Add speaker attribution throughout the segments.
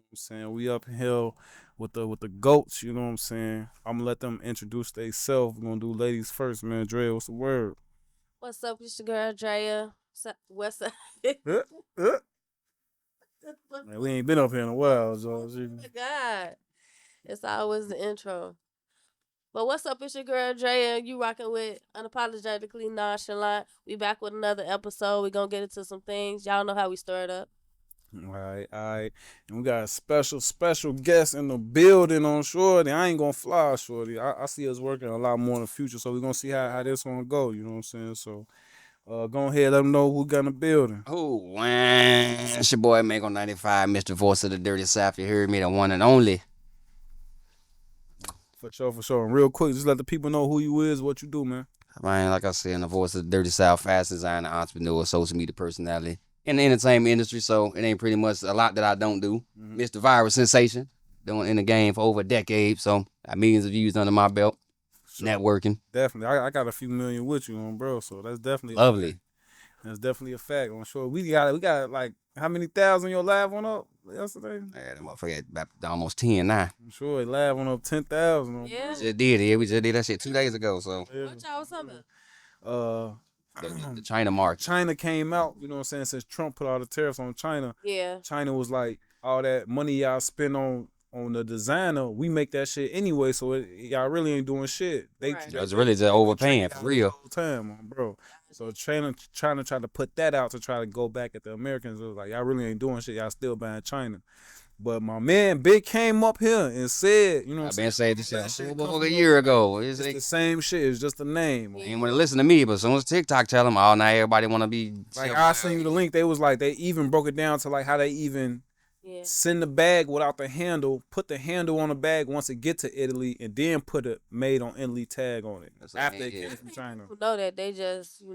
Speaker 1: what I'm saying? We up here with the goats, you know what I'm saying? I'm gonna let them introduce themselves. We're gonna do ladies first, man. Dre, what's the word?
Speaker 2: What's up? It's your girl Drea. What's up?
Speaker 1: Uh, uh. Man, we ain't been up here in a while, so
Speaker 2: Oh my God. It's always the intro. But what's up? It's your girl Drea. You rocking with Unapologetically Nonchalant. We back with another episode. We gonna get into some things. Y'all know how we stir it up.
Speaker 1: all right. And we got a special guest in the building on Shorty. I ain't gonna fly, Shorty. I see us working a lot more in the future, so we're gonna see how this one go, you know what I'm saying? So go ahead, let them know who got in the building.
Speaker 3: Oh, man. It's your boy Mako 95, Mr. Voice of the Dirty South. You heard me, the one and only.
Speaker 1: For sure. And real quick, just let the people know who you is, what you do, man.
Speaker 3: Man, like I said, I'm the voice of the Dirty South, fashion designer, entrepreneur, social media personality in the entertainment industry. So it ain't pretty much a lot that I don't do. Mr. Viral Sensation, doing in the game for over a decade. So got millions of views under my belt.
Speaker 1: Sure.
Speaker 3: Networking.
Speaker 1: Definitely. I got a few million with you on, bro. So that's definitely
Speaker 3: Lovely.
Speaker 1: That's definitely a fact. I'm sure we got like how many thousand your live went up yesterday?
Speaker 3: Yeah, that motherfucker at about almost 10 now.
Speaker 1: I'm sure it live went up 10,000.
Speaker 2: Yeah.
Speaker 3: Just did it. We just did that shit 2 days ago. So
Speaker 1: Yeah.
Speaker 2: What y'all was talking about?
Speaker 1: Uh,
Speaker 3: the China market.
Speaker 1: China came out, you know what I'm saying, since Trump put all the tariffs on China.
Speaker 2: Yeah.
Speaker 1: China was like, all that money y'all spend on the designer, we make that shit anyway, so y'all really ain't doing shit.
Speaker 2: Right.
Speaker 3: It's really just overpaying for real.
Speaker 1: Whole time, bro. So China trying to put that out to try to go back at the Americans. It was like, y'all really ain't doing shit. Y'all still buying China. But my man Big came up here and said, you know what I'm
Speaker 3: I've
Speaker 1: saying?
Speaker 3: been saying this
Speaker 1: That
Speaker 3: shit
Speaker 1: shit
Speaker 3: a year ago.
Speaker 1: It's the same shit. It's just a name.
Speaker 3: They ain't want to listen to me, but as soon as TikTok tell them, oh, now everybody want to be
Speaker 1: Like I seen you the link. They was like they even broke it down to like how they even
Speaker 2: Yeah.
Speaker 1: send the bag without the handle, put the handle on the bag once it get to Italy, and then put a made on Italy tag on it
Speaker 3: That's what
Speaker 1: after
Speaker 3: I
Speaker 1: it
Speaker 3: mean,
Speaker 1: came
Speaker 3: yeah.
Speaker 1: from China.
Speaker 2: People know that they just, too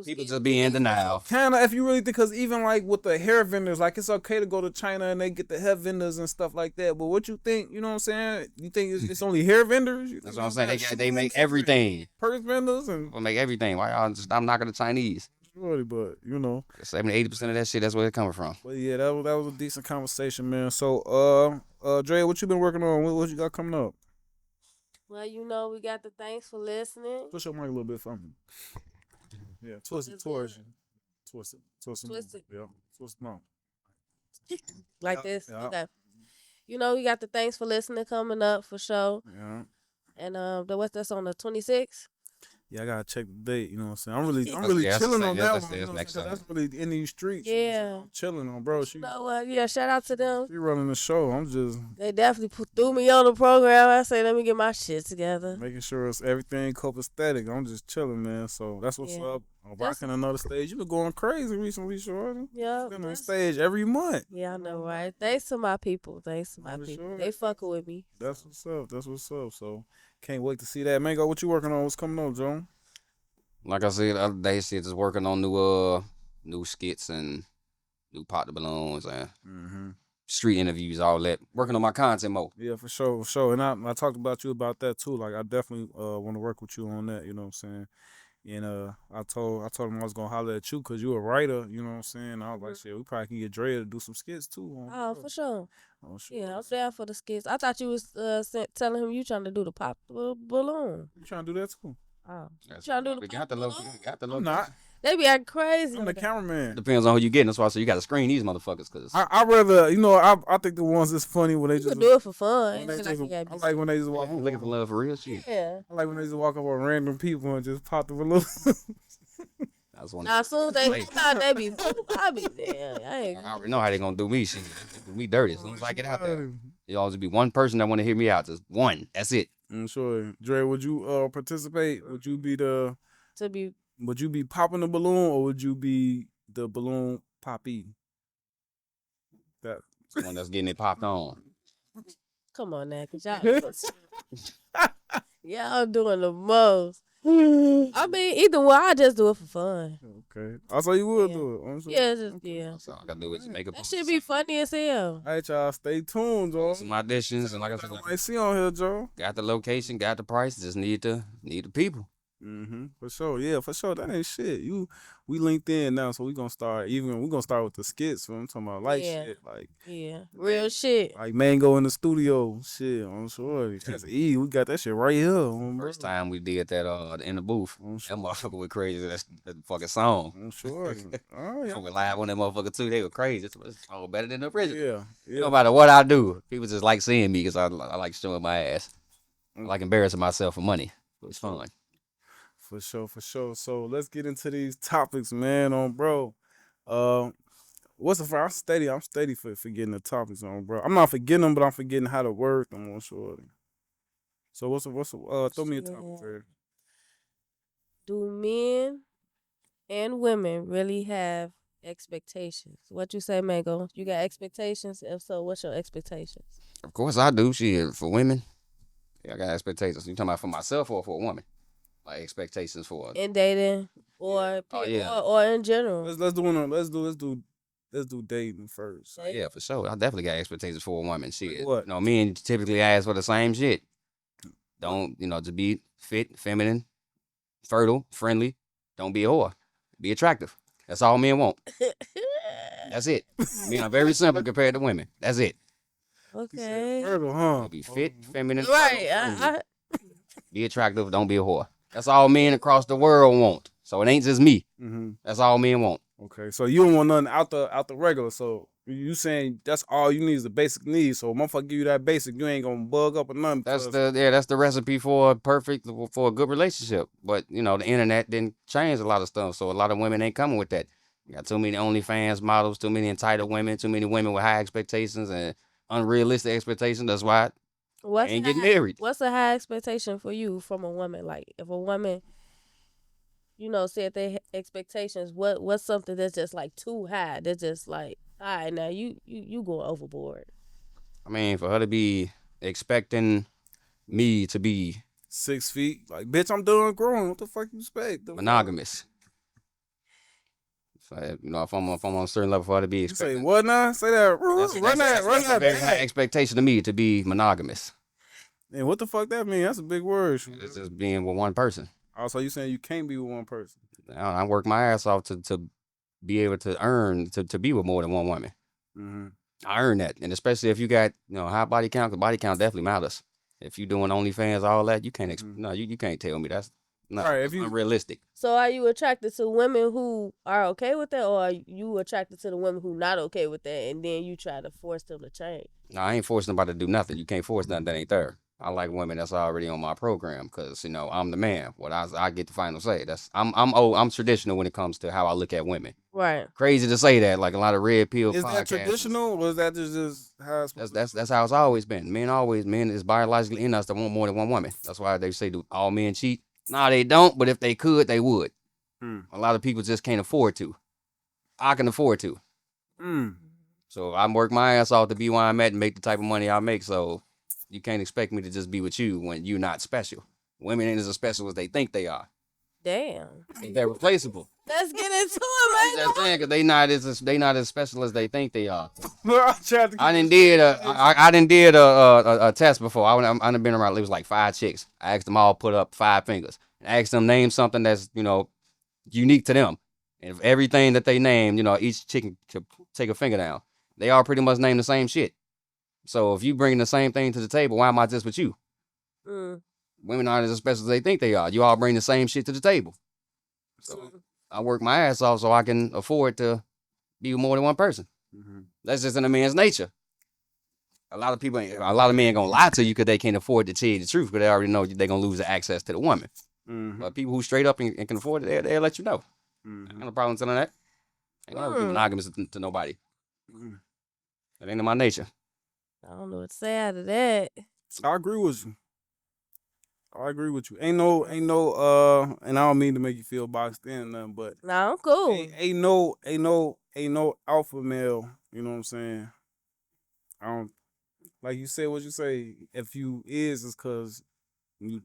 Speaker 3: people
Speaker 2: scared.
Speaker 3: just be in denial.
Speaker 1: Kinda, if you really think, because even like with the hair vendors, like it's okay to go to China and they get the hair vendors and stuff like that. But what you think? You know what I'm saying? You think it's only hair venders? You
Speaker 3: That's
Speaker 1: think
Speaker 3: what I'm
Speaker 1: it's
Speaker 3: saying.
Speaker 1: got
Speaker 3: They make
Speaker 1: shoes,
Speaker 3: everything.
Speaker 1: purse vendors, and
Speaker 3: They make everything. Why y'all just stop knocking the Chinese?
Speaker 1: really, but
Speaker 3: 70-80% of that shit, that's where it coming from.
Speaker 1: But yeah, that was a decent conversation, man. So Dre, what you been working on? What you got coming up?
Speaker 2: Well, we got the thanks for listening.
Speaker 1: Push your mic a little bit for me. Yeah, twist it
Speaker 2: It's
Speaker 1: towards
Speaker 2: good.
Speaker 1: you. Twist it.
Speaker 2: Twist it.
Speaker 1: Yeah, twist it. No.
Speaker 2: Like
Speaker 1: Yeah,
Speaker 2: this.
Speaker 1: yeah.
Speaker 2: Okay. We got the thanks for listening coming up for sure.
Speaker 1: Yeah.
Speaker 2: And what's that's on the 26th?
Speaker 1: Yeah, I gotta check the date. You know what I'm saying? I'm really
Speaker 3: That's
Speaker 1: chilling
Speaker 3: the
Speaker 1: on
Speaker 3: same-
Speaker 1: that
Speaker 3: that's-
Speaker 1: one. You know
Speaker 3: that's
Speaker 1: what I'm
Speaker 3: next
Speaker 1: saying? 'Cause
Speaker 3: time.
Speaker 1: that's really in these streets.
Speaker 2: Yeah.
Speaker 1: I'm chilling on, bro. She
Speaker 2: You know what? Yeah, shout out to them.
Speaker 1: running the show. I'm just
Speaker 2: They definitely threw me on the program. I say, let me get my shit together.
Speaker 1: making sure it's everything copacetic. I'm just chilling, man. So that's what's
Speaker 2: Yeah.
Speaker 1: up. I'm rocking another stage. You been going crazy recently, Shorty.
Speaker 2: Yeah.
Speaker 1: Been on stage every month.
Speaker 2: Yeah, I know, right? Thanks to my people.
Speaker 1: For
Speaker 2: people.
Speaker 1: sure.
Speaker 2: They fucking with me.
Speaker 1: That's what's up. So can't wait to see that. Mango, what you working on? What's coming up, Joan?
Speaker 3: Like I said the other day, shit, just working on new skits and new pot the balloons and
Speaker 1: Mm-hmm.
Speaker 3: street interviews, all that. Working on my content mode.
Speaker 1: Yeah, for sure. And I talked about you about that too. Like I definitely want to work with you on that. You know what I'm saying? And I told him I was gonna holler at you because you a writer. You know what I'm saying? I was like, shit, we probably can get Dre to do some skits too.
Speaker 2: Oh, for sure.
Speaker 1: Oh, sure.
Speaker 2: Yeah, I'm down for the skits. I thought you was telling him you trying to do the pop balloon.
Speaker 1: You trying to do that too?
Speaker 2: Oh,
Speaker 3: That's
Speaker 2: trying to do the
Speaker 3: we
Speaker 2: pop
Speaker 3: got the
Speaker 2: balloon?
Speaker 3: look. Got the
Speaker 1: I'm
Speaker 3: look.
Speaker 1: not.
Speaker 2: They be acting crazy.
Speaker 1: I'm the cameraman.
Speaker 3: Depends on who you getting. That's why I say you got to screen these motherfuckers. Cause
Speaker 1: I rather I think the ones that's funny when they
Speaker 2: You
Speaker 1: just
Speaker 2: can do it for fun.
Speaker 1: when they
Speaker 2: Ain't
Speaker 1: just,
Speaker 2: like you gotta
Speaker 1: I
Speaker 2: be
Speaker 1: like when they just
Speaker 3: I
Speaker 1: walk
Speaker 3: ain't looking for love for real shit.
Speaker 2: Yeah.
Speaker 1: I like when they just walk up on random people and just pop the balloon.
Speaker 3: That's one.
Speaker 2: Now, as soon as they come out, they be, I be there.
Speaker 3: I already know how they gonna do me. Shit, do me dirty. As soon as I get out there, it always be one person that want to hear me out. Just one. That's it.
Speaker 1: I'm sure. Dre, would you participate? Would you be
Speaker 2: to be.
Speaker 1: would you be popping the balloon or would you be the balloon poppy? That
Speaker 3: The one that's getting it popped on.
Speaker 2: Come on now, cause y'all doing the most. I mean, either way, I just do it for fun.
Speaker 1: okay. Also, you would
Speaker 2: Yeah.
Speaker 1: do it. I'm sure.
Speaker 2: Yeah, yeah.
Speaker 3: So all I gotta do is make a
Speaker 2: That should be funny as hell.
Speaker 1: All right, y'all. Stay tuned, Joe.
Speaker 3: some auditions and like I said,
Speaker 1: I see on here, Joe.
Speaker 3: got the location, got the price. Just need the people.
Speaker 1: For sure. Yeah, for sure. That ain't shit. We linked in now, so we gonna start with the skits. So I'm talking about like
Speaker 2: Yeah.
Speaker 1: shit, like
Speaker 2: Yeah, real shit.
Speaker 1: Mango in the studio. Shit, I'm sure. That's E. We got that shit right here.
Speaker 3: First time we did that in the booth,
Speaker 1: I'm
Speaker 3: that
Speaker 1: sure.
Speaker 3: motherfucker was crazy. That's that fucking song.
Speaker 1: I'm sure. Oh
Speaker 3: I went live on that motherfucker too. They were crazy. It's all better than the original.
Speaker 1: yeah. Yeah.
Speaker 3: No matter what I do, people just like seeing me because I like showing my ass. I like embarrassing myself for money. It's fun.
Speaker 1: For sure, for sure. So let's get into these topics, man. Bro. What's the first? I'm steady for forgetting the topics bro. I'm not forgetting them, but I'm forgetting how to word them on shorty. So throw me a topic
Speaker 2: Shit.
Speaker 1: for
Speaker 2: Do men and women really have expectations? What you say, Mango? You got expectations? If so, what's your expectations?
Speaker 3: Of course I do. Shit, for women, yeah, I got expectations. You talking about for myself or for a woman? Like expectations for.
Speaker 2: In dating or
Speaker 3: Oh, yeah.
Speaker 2: or in general?
Speaker 1: let's do dating first.
Speaker 3: Oh, yeah, for sure. I definitely got expectations for a woman. Shit.
Speaker 1: What?
Speaker 3: You know, men typically ask for the same shit. Don't, to be fit, feminine, fertile, friendly. Don't be a whore. Be attractive. That's all men want. That's it. Men are very simple compared to women. That's it.
Speaker 2: Okay.
Speaker 1: Fertile, huh?
Speaker 3: Be fit, feminine,
Speaker 2: Right.
Speaker 3: fertile, friendly. Be attractive. Don't be a whore. That's all men across the world want. So it ain't just me.
Speaker 1: Mm-hmm.
Speaker 3: That's all men want.
Speaker 1: Okay, so you don't want nothing out the regular. So you saying that's all you need is the basic needs. So motherfucker give you that basic, you ain't gonna bug up or nothing.
Speaker 3: That's the recipe for a good relationship. But the internet didn't change a lot of stuff, so a lot of women ain't coming with that. You got too many OnlyFans models, too many entitled women, too many women with high expectations and unrealistic expectations. That's why they ain't getting married.
Speaker 2: What's a high expectation for you from a woman? Like if a woman, set their expectations, what's something that's just like too high? That's just like, all right, now you going overboard.
Speaker 3: I mean, for her to be expecting me to be
Speaker 1: 6 feet, like bitch, I'm done growing. What the fuck you expect?
Speaker 3: monogamous. So, if I'm on a certain level, for her to be
Speaker 1: You say
Speaker 3: expecting.
Speaker 1: what now? Say that. Run
Speaker 3: That's
Speaker 1: that
Speaker 3: a very high
Speaker 1: back.
Speaker 3: expectation to me to be monogamous.
Speaker 1: And what the fuck that mean? That's a big word.
Speaker 3: It's just being with one person.
Speaker 1: Also, you saying you can't be with one person?
Speaker 3: I work my ass off to be able to earn to be with more than one woman.
Speaker 1: Mm-hmm.
Speaker 3: I earn that, and especially if you got high body count, because body count definitely matters. If you doing OnlyFans, all that, you can't no, you can't tell me that's not
Speaker 1: All right, if you-
Speaker 3: unrealistic.
Speaker 2: So are you attracted to women who are okay with that, or are you attracted to the women who not okay with that, and then you try to force them to change?
Speaker 3: No, I ain't forcing nobody to do nothing. You can't force nothing that ain't there. I like women that's already on my program because I'm the man. What I get the final say. I'm old. I'm traditional when it comes to how I look at women.
Speaker 2: Right.
Speaker 3: Crazy to say that, like a lot of red pill.
Speaker 1: Is that
Speaker 3: podcasters.
Speaker 1: traditional, or is that just how it's
Speaker 3: That's how it's always been. Men is biologically in us to want more than one woman. That's why they say do all men cheat. Nah, they don't. But if they could, they would. A lot of people just can't afford to. I can afford to. So I work my ass off to be where I'm at and make the type of money I make. So you can't expect me to just be with you when you're not special. Women ain't as special as they think they are.
Speaker 2: Damn.
Speaker 3: They're replaceable.
Speaker 2: Let's get into it,
Speaker 3: I'm
Speaker 2: man.
Speaker 3: just saying, 'cause they not as special as they think they are.
Speaker 1: I
Speaker 3: I done did a test before. I done been around. It was like 5 chicks. I asked them all put up 5 fingers. I asked them name something that's unique to them. And if everything that they named, each chick could take a finger down. They all pretty much name the same shit. So if you bring the same thing to the table, why am I just with you? Women aren't as special as they think they are. You all bring the same shit to the table. So I work my ass off so I can afford to be with more than one person. That's just in a man's nature. A lot of men gonna lie to you because they can't afford to tell you the truth because they already know they're gonna lose the access to the woman. But people who straight up and can afford it, they'll let you know. Ain't no problem telling that. Ain't gonna be monogamous to nobody. That ain't in my nature.
Speaker 2: I don't know what to say out of that.
Speaker 1: I agree with you. Ain't no, and I don't mean to make you feel boxed in or nothing, but
Speaker 2: Nah, I'm cool.
Speaker 1: ain't no alpha male. You know what I'm saying? I don't like you say what you say. If you it's cause you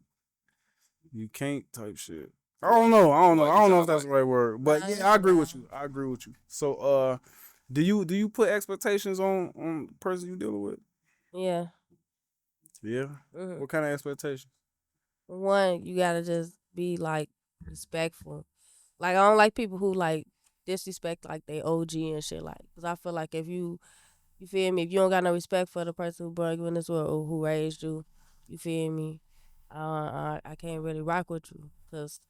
Speaker 1: can't type shit. I don't know if that's the right word, but yeah, I agree with you. So do you put expectations on the person you dealing with?
Speaker 2: Yeah.
Speaker 1: Yeah. What kind of expectations?
Speaker 2: One, you gotta just be like respectful. Like I don't like people who like disrespect like they OG and shit. Like, cause I feel like if you feel me, if you don't got no respect for the person who brought you in this world or who raised you, you feel me, I can't really rock with you. Cause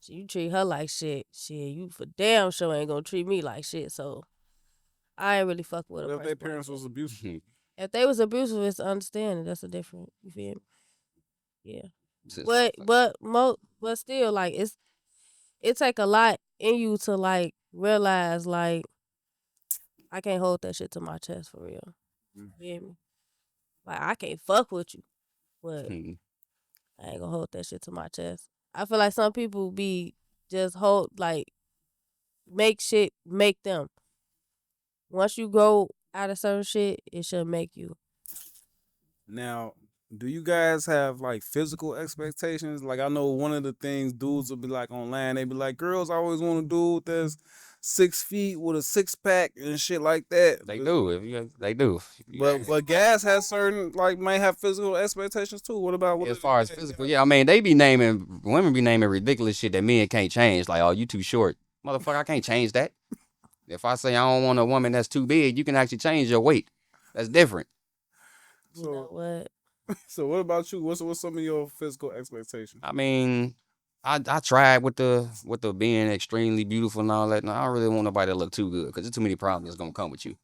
Speaker 2: you treat her like shit. You for damn sure ain't gonna treat me like shit. So I ain't really fuck with
Speaker 1: What
Speaker 2: a
Speaker 1: if
Speaker 2: person.
Speaker 1: their
Speaker 2: like
Speaker 1: parents
Speaker 2: that.
Speaker 1: was abusive?
Speaker 2: If they was abusive, it's understanding. That's a different. You feel me? Yeah. But still, like it take a lot in you to like realize like I can't hold that shit to my chest for real. You feel me? Like I can't fuck with you, but I ain't gonna hold that shit to my chest. I feel like some people be just hold like make shit make them. Once you grow out of certain shit, it should make you.
Speaker 1: Now, do you guys have like physical expectations? Like I know one of the things dudes will be like online, they be like, girls always want a dude that's 6 feet with a 6-pack and shit like that.
Speaker 3: They do. They do.
Speaker 1: But guys has certain like may have physical expectations too. What about what
Speaker 3: As far as physical, yeah, I mean, women be naming ridiculous shit that men can't change. Like, oh, you too short. Motherfucker, I can't change that. If I say I don't want a woman that's too big, you can actually change your weight. That's different.
Speaker 2: You know what?
Speaker 1: So what about you? What's some of your physical expectations?
Speaker 3: I mean, I tried with the being extremely beautiful and all that. No, I don't really want nobody to look too good because there's too many problems that's gonna come with you.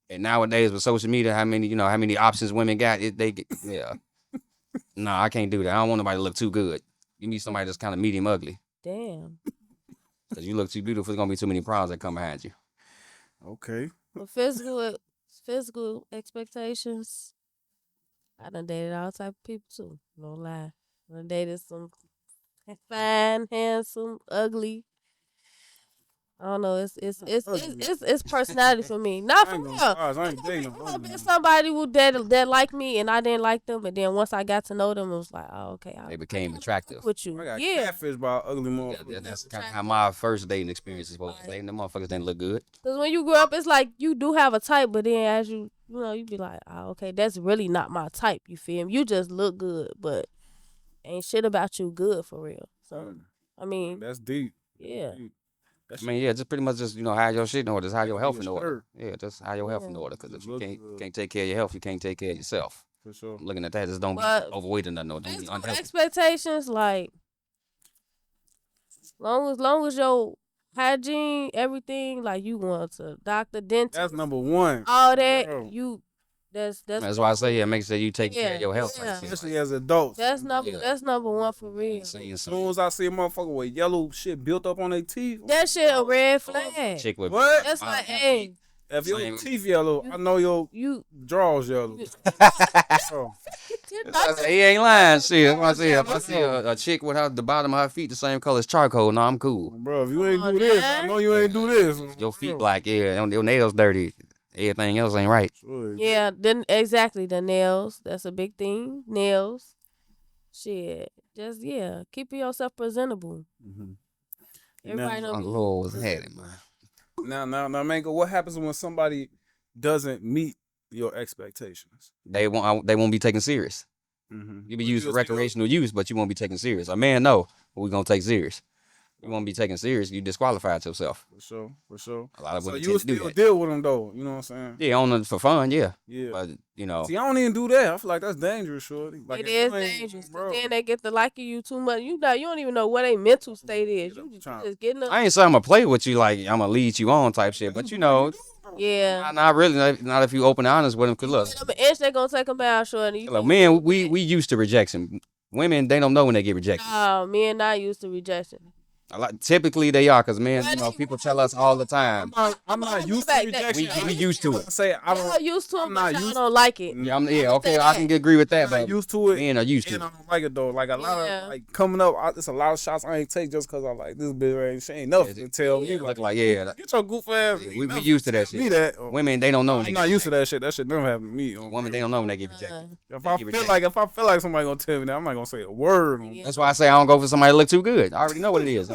Speaker 3: And nowadays with social media, how many options women got? Yeah. No, I can't do that. I don't want nobody to look too good. You need somebody that's kind of medium ugly.
Speaker 2: Damn.
Speaker 3: Cause you look too beautiful, there's gonna be too many problems that come behind you.
Speaker 1: Okay.
Speaker 2: But physical expectations. I done dated all type of people too. No lie. I done dated some fine, handsome, ugly. I don't know. It's personality for me. Not
Speaker 1: I
Speaker 2: for
Speaker 1: ain't
Speaker 2: real.
Speaker 1: gonna lie, I ain't dating no
Speaker 2: I've
Speaker 1: ugly
Speaker 2: been
Speaker 1: man.
Speaker 2: somebody who that liked me and I didn't like them, but then once I got to know them, it was like, oh, okay,
Speaker 3: They became attractive.
Speaker 2: with you.
Speaker 1: I got
Speaker 2: Yeah.
Speaker 1: catfish by ugly
Speaker 3: Yeah,
Speaker 1: motherfuckers.
Speaker 3: that's kind of how my first dating experience is supposed to be. Them motherfuckers didn't look good.
Speaker 2: Because when you grow up, it's like you do have a type, but then as you be like, oh, okay, that's really not my type. You feel me? You just look good, but ain't shit about you good for real. So, I mean,
Speaker 1: That's deep.
Speaker 2: yeah.
Speaker 1: Deep.
Speaker 3: I mean, yeah, just pretty much just have your shit in order, just have your health in
Speaker 1: Your
Speaker 3: order.
Speaker 1: shirt.
Speaker 3: Yeah, just have your health in
Speaker 2: Yeah.
Speaker 3: order. Because if you
Speaker 1: Look
Speaker 3: can't
Speaker 1: good.
Speaker 3: can't take care of your health, you can't take care of yourself.
Speaker 1: For sure.
Speaker 3: I'm looking at that, just don't be
Speaker 2: But
Speaker 3: overweight or nothing. Don't be
Speaker 2: physical
Speaker 3: unhealthy.
Speaker 2: expectations, like, long as your hygiene, everything, like you going to doctor, dentist,
Speaker 1: That's number one.
Speaker 2: all that,
Speaker 1: Bro.
Speaker 3: That's why I say, yeah, make sure you take care of your health.
Speaker 2: Yeah.
Speaker 1: Especially as adults.
Speaker 2: That's
Speaker 3: Yeah.
Speaker 2: number one for real.
Speaker 3: Seeing
Speaker 1: As
Speaker 3: some
Speaker 1: soon as I see a motherfucker with yellow shit built up on their teeth,
Speaker 2: That shit a red flag.
Speaker 3: chick with
Speaker 1: What?
Speaker 2: That's like, hey,
Speaker 1: if your
Speaker 3: Same.
Speaker 1: teeth yellow, I know your
Speaker 2: you.
Speaker 1: drawers yellow. Bro.
Speaker 3: He ain't lying. Shit, if I see a chick with the bottom of her feet the same color as charcoal, no, I'm cool.
Speaker 1: Bro, if you ain't
Speaker 2: Come
Speaker 1: do
Speaker 2: on,
Speaker 1: this,
Speaker 2: man.
Speaker 1: I know you ain't do this.
Speaker 3: Your feet
Speaker 1: Bro.
Speaker 3: black, yeah, your nails dirty. Everything else ain't right.
Speaker 1: Sure.
Speaker 2: Yeah, then exactly the nails. That's a big thing. Nails. Shit. Just keeping yourself presentable.
Speaker 1: Mhm.
Speaker 2: Everybody know.
Speaker 3: Uncle Lord was had it, man.
Speaker 1: Now, Mango, what happens when somebody doesn't meet your expectations?
Speaker 3: They won't be taken serious.
Speaker 1: Mm-hmm.
Speaker 3: You be used for recreational use, but you won't be taken serious. A man, no, but we gonna take serious. You won't be taken serious. You disqualified yourself.
Speaker 1: For sure.
Speaker 3: A lot of
Speaker 1: So
Speaker 3: women
Speaker 1: you would
Speaker 3: tend to do
Speaker 1: still
Speaker 3: that.
Speaker 1: deal with them though, you know what I'm saying?
Speaker 3: Yeah, for fun, yeah.
Speaker 1: Yeah.
Speaker 3: But
Speaker 1: See, I don't even do that. I feel like that's dangerous, shorty. Like
Speaker 2: It
Speaker 1: if
Speaker 2: is
Speaker 1: you ain't-
Speaker 2: dangerous.
Speaker 1: bro.
Speaker 2: Then they get to liking you too much. You don't even know what their mental state is. You just getting up.
Speaker 3: I ain't saying I'm gonna play with you like I'm gonna lead you on type shit, but
Speaker 2: Yeah.
Speaker 3: not really. Not if you open and honest with them. Cause look,
Speaker 2: Get them an inch, they gonna take them down, shorty.
Speaker 3: look, men, we used to rejection. Women, they don't know when they get rejected.
Speaker 2: Oh, men not used to rejection.
Speaker 3: Typically they are, cause men, people tell us all the time.
Speaker 1: I'm not used to
Speaker 2: Back,
Speaker 1: rejection.
Speaker 3: We used to
Speaker 1: I
Speaker 3: it.
Speaker 1: say I
Speaker 2: Y'all
Speaker 1: don't.
Speaker 2: used to it,
Speaker 1: I'm
Speaker 2: but
Speaker 1: not
Speaker 2: y'all
Speaker 1: used-
Speaker 2: don't like it.
Speaker 3: Yeah, okay, I can agree with that,
Speaker 1: I'm not
Speaker 3: but
Speaker 1: used to it.
Speaker 3: men are used to
Speaker 1: And
Speaker 3: it.
Speaker 1: I don't like it though. Like a lot
Speaker 2: Yeah.
Speaker 1: of like coming up, it's a lot of shots I ain't take just cause I like this bitch ain't. She ain't nothing to tell me.
Speaker 3: Look
Speaker 1: Like,
Speaker 3: like
Speaker 1: get your goof ass.
Speaker 3: we used to that
Speaker 1: Me
Speaker 3: shit.
Speaker 1: that.
Speaker 3: Women, they don't know. When they
Speaker 1: I'm
Speaker 3: get
Speaker 1: not used to that shit. That shit never happened to me.
Speaker 3: Women, they don't know when they get rejected.
Speaker 1: If I feel like somebody gonna tell me that, I'm not gonna say a word.
Speaker 2: Yeah.
Speaker 3: That's why I say I don't go for somebody that look too good. I already know what it is.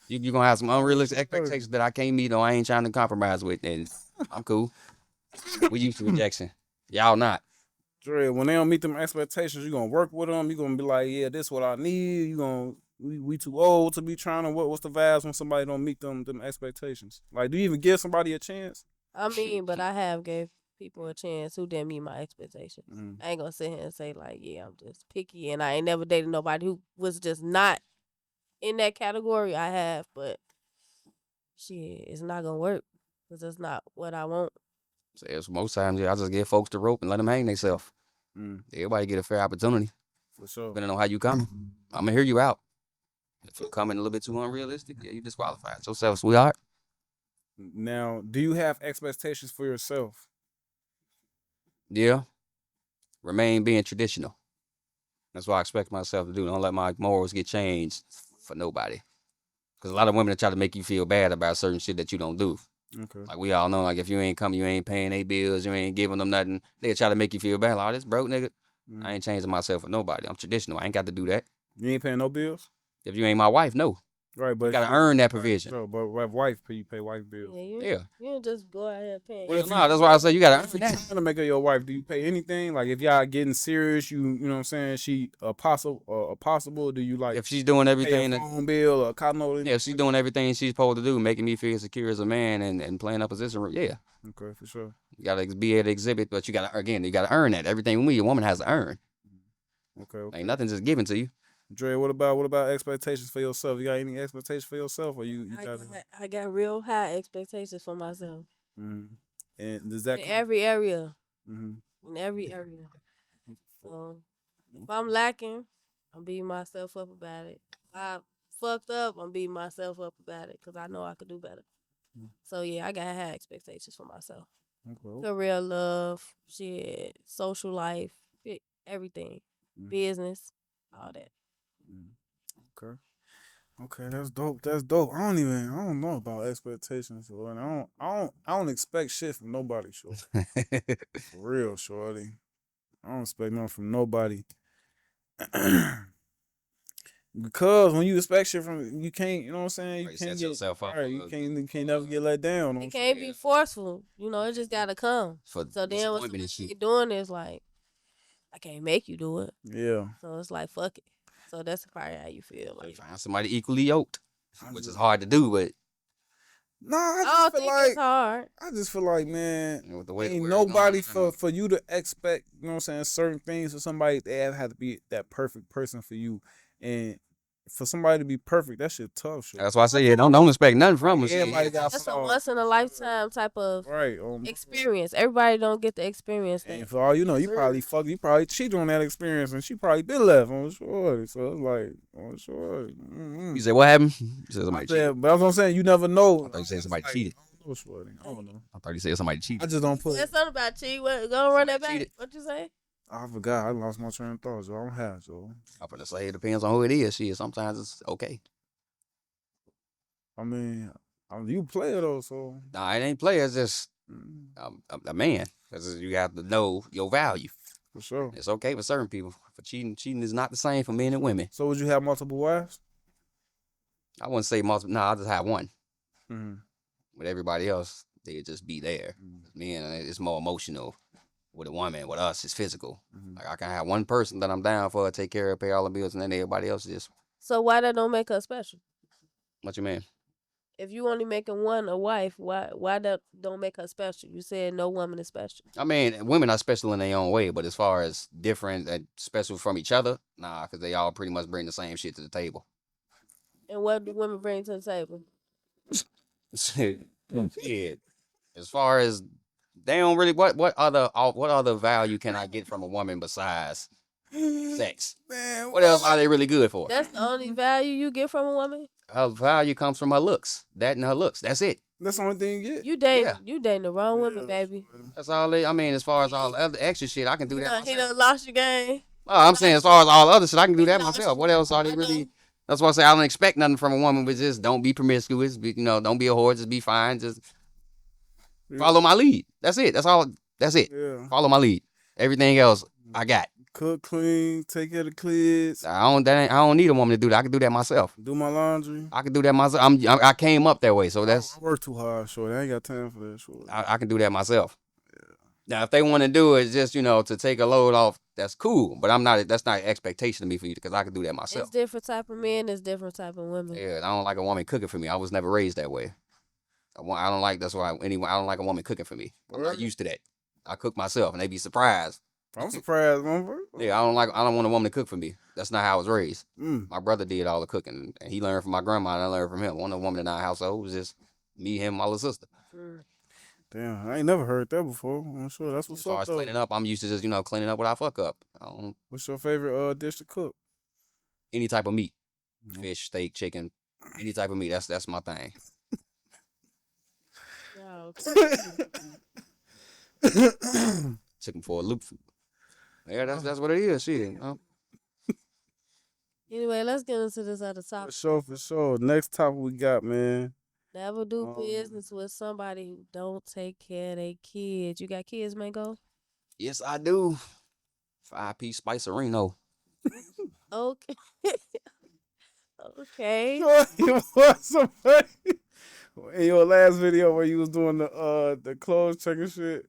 Speaker 3: You gonna have some unrealistic expectations that I can't meet or I ain't trying to compromise with, and I'm cool. We used to rejection. Y'all not.
Speaker 1: Dre, when they don't meet them expectations, you gonna work with them. You gonna be like, yeah, this what I need. You gonna we too old to be trying to what's the vibes when somebody don't meet them expectations? Like, do you even give somebody a chance?
Speaker 2: I mean, but I have gave people a chance who didn't meet my expectations.
Speaker 1: Mm.
Speaker 2: I ain't gonna sit here and say like, yeah, I'm just picky, and I ain't never dated nobody who was just not in that category. I have, but shit, it's not gonna work because it's not what I want.
Speaker 3: So it's most times, I just give folks the rope and let them hang themselves.
Speaker 1: Mm.
Speaker 3: Everybody get a fair opportunity,
Speaker 1: For sure.
Speaker 3: depending on how you come. I'm gonna hear you out. If you're coming a little bit too unrealistic, yeah, you disqualified. So, sweetheart.
Speaker 1: Now, do you have expectations for yourself?
Speaker 3: Yeah. Remain being traditional. That's what I expect myself to do. Don't let my morals get changed for nobody. Because a lot of women try to make you feel bad about certain shit that you don't do.
Speaker 1: Okay.
Speaker 3: Like we all know, like if you ain't coming, you ain't paying their bills, you ain't giving them nothing, they try to make you feel bad. Like, oh, this broke nigga.
Speaker 1: Mm.
Speaker 3: I ain't changing myself for nobody. I'm traditional. I ain't got to do that.
Speaker 1: You ain't paying no bills?
Speaker 3: If you ain't my wife, no.
Speaker 1: Right, but
Speaker 3: You gotta earn that provision.
Speaker 1: Bro, but with wife, you pay wife bills.
Speaker 2: Yeah,
Speaker 3: Yeah.
Speaker 2: You don't just go out here paying.
Speaker 1: Well, if
Speaker 3: No, that's why I say you gotta
Speaker 1: If
Speaker 3: earn
Speaker 1: you
Speaker 3: that.
Speaker 1: trying to make her your wife, do you pay anything? Like if y'all getting serious, you know what I'm saying? She a possible. Do you like
Speaker 3: If she's doing
Speaker 1: pay
Speaker 3: everything
Speaker 1: a
Speaker 3: that,
Speaker 1: phone bill or a car note?
Speaker 3: yeah, if she's doing everything she's supposed to do, making me feel secure as a man and playing a position, yeah.
Speaker 1: Okay, for sure.
Speaker 3: You gotta be able to exhibit, but you gotta earn that. Everything we a woman has to earn.
Speaker 1: Okay.
Speaker 3: Ain't nothing just given to you.
Speaker 1: Dre, what about expectations for yourself? You got any expectations for yourself, or you got?
Speaker 2: I got real high expectations for myself
Speaker 1: Mm-hmm. And does that?
Speaker 2: in every area.
Speaker 1: Mm-hmm.
Speaker 2: In every area. So if I'm lacking, I'm beating myself up about it. If I fucked up, I'm beating myself up about it because I know I could do better. So yeah, I got high expectations for myself.
Speaker 1: Okay.
Speaker 2: Career, love, shit, social life, everything, business, all that.
Speaker 1: Okay. Okay, that's dope. That's dope. I don't know about expectations, shorty. I don't expect shit from nobody, shorty. For real, shorty. I don't expect nothing from nobody. Because when you expect shit from you can't, you know what I'm saying? You
Speaker 3: Right,
Speaker 1: can't
Speaker 3: set
Speaker 1: get
Speaker 3: yourself up
Speaker 1: right,
Speaker 3: for
Speaker 1: you can't never get let down.
Speaker 2: It can't be forceful. You know, it just gotta come.
Speaker 3: for
Speaker 2: So then when
Speaker 3: disappointment and
Speaker 2: somebody
Speaker 3: shit.
Speaker 2: doing this, like, I can't make you do it.
Speaker 1: Yeah.
Speaker 2: So it's like, fuck it. So that's probably how you feel.
Speaker 3: Like,
Speaker 2: Like,
Speaker 3: find somebody equally yoked, which is hard to do, but
Speaker 1: Nah,
Speaker 2: I
Speaker 1: I
Speaker 2: don't
Speaker 1: just feel
Speaker 2: think
Speaker 1: like
Speaker 2: it's hard.
Speaker 1: I just feel like, man,
Speaker 3: you know, with the way the
Speaker 1: ain't
Speaker 3: world
Speaker 1: nobody
Speaker 3: going,
Speaker 1: for you to expect, you know what I'm saying, certain things for somebody. They have to be that perfect person for you, and for somebody to be perfect, that shit tough. Shit.
Speaker 3: That's why I say, yeah, don't expect nothing from us.
Speaker 1: Everybody got
Speaker 2: That's a
Speaker 1: flaws.
Speaker 2: once in a lifetime type of
Speaker 1: Right.
Speaker 2: experience. Everybody don't get the experience that.
Speaker 1: And for all you know, you probably cheated on that experience, and she probably been left on short. So it's like on short.
Speaker 3: You say what happened? You said somebody cheated.
Speaker 1: But that's what I'm saying. You never know.
Speaker 3: I thought you said somebody cheated.
Speaker 1: I don't know, shorty. I don't know.
Speaker 3: I thought you said somebody
Speaker 1: I
Speaker 3: cheated.
Speaker 1: just don't put.
Speaker 2: There's something about cheat. What? Go run that back.
Speaker 3: Cheated.
Speaker 2: What you say?
Speaker 1: I forgot. I lost my train of thought. So I don't have. So
Speaker 3: I'm gonna say it depends on who it is. Shit, sometimes it's okay.
Speaker 1: I mean, you player though. So
Speaker 3: Nah, it ain't play. It's just I'm a man. Because you have to know your value.
Speaker 1: for sure.
Speaker 3: It's okay for certain people. For cheating is not the same for men and women.
Speaker 1: So would you have multiple wives?
Speaker 3: I wouldn't say multiple. No, I just have one.
Speaker 1: Mm-hmm.
Speaker 3: With everybody else, they'd just be there. Men, it's more emotional. With a woman, with us, it's physical. Like I can have one person that I'm down for, take care of, pay all the bills, and then everybody else is.
Speaker 2: So why that don't make her special?
Speaker 3: What you mean?
Speaker 2: If you only making one a wife, why that don't make her special? You said no woman is special.
Speaker 3: I mean, women are special in their own way, but as far as different and special from each other, nah, because they all pretty much bring the same shit to the table.
Speaker 2: And what do women bring to the table?
Speaker 3: Yeah. As far as they don't really, what other value can I get from a woman besides sex?
Speaker 1: Man,
Speaker 3: What else are they really good for?
Speaker 2: That's the only value you get from a woman.
Speaker 3: Her value comes from her looks. That and her looks. That's it.
Speaker 1: That's the only thing you get.
Speaker 2: You dating
Speaker 3: Yeah.
Speaker 2: you dating the wrong woman, baby.
Speaker 3: That's all they. I mean, as far as all the other extra shit, I can do that
Speaker 2: He
Speaker 3: myself.
Speaker 2: done lost your game.
Speaker 3: Oh, I'm saying as far as all the other shit, I can do that
Speaker 2: No,
Speaker 3: myself. What else are they
Speaker 2: I
Speaker 3: really?
Speaker 2: know.
Speaker 3: That's why I say I don't expect nothing from a woman, but just don't be promiscuous. Don't be a whore. Just be fine. Just follow my lead. That's it. That's all. That's it.
Speaker 1: Yeah.
Speaker 3: Follow my lead. Everything else, I got.
Speaker 1: Cook, clean, take care of the kids,
Speaker 3: I don't need a woman to do that. I can do that myself.
Speaker 1: do my laundry.
Speaker 3: I can do that myself. I came up that way, so that's
Speaker 1: I work too hard, short. I ain't got time for that, short.
Speaker 3: I can do that myself. Now, if they want to do it just, to take a load off, that's cool. But that's not an expectation of me for you because I can do that myself.
Speaker 2: It's different type of men. It's different type of women.
Speaker 3: Yeah, I don't like a woman cooking for me. I was never raised that way. I don't like, that's why, anyway, I don't like a woman cooking for me. I'm not
Speaker 1: Really?
Speaker 3: used to that. I cook myself and they be surprised.
Speaker 1: I'm surprised, motherfucker.
Speaker 3: Yeah, I don't want a woman to cook for me. That's not how I was raised.
Speaker 1: Mm.
Speaker 3: My brother did all the cooking and he learned from my grandma and I learned from him. One of the woman in our household was just me, him, my little sister.
Speaker 2: Mm.
Speaker 1: Damn, I ain't never heard that before. I'm sure that's what's
Speaker 3: As far
Speaker 1: up
Speaker 3: as
Speaker 1: though.
Speaker 3: cleaning up, I'm used to just, cleaning up what I fuck up.
Speaker 1: What's your favorite dish to cook?
Speaker 3: Any type of meat.
Speaker 1: Mhm.
Speaker 3: Fish, steak, chicken, any type of meat. That's my thing.
Speaker 2: Yeah, okay.
Speaker 3: Took him for a loop. Yeah, that's what it is. Shit.
Speaker 2: Anyway, let's get into this other
Speaker 1: For
Speaker 2: topic.
Speaker 1: sure, for sure. Next topic we got, man.
Speaker 2: Never do
Speaker 1: Um,
Speaker 2: business with somebody who don't take care of their kids. You got kids, Mango?
Speaker 3: Yes, I do. 5-piece Spicerino.
Speaker 2: Okay. Okay.
Speaker 1: You want somebody in your last video where you was doing the clothes checking shit.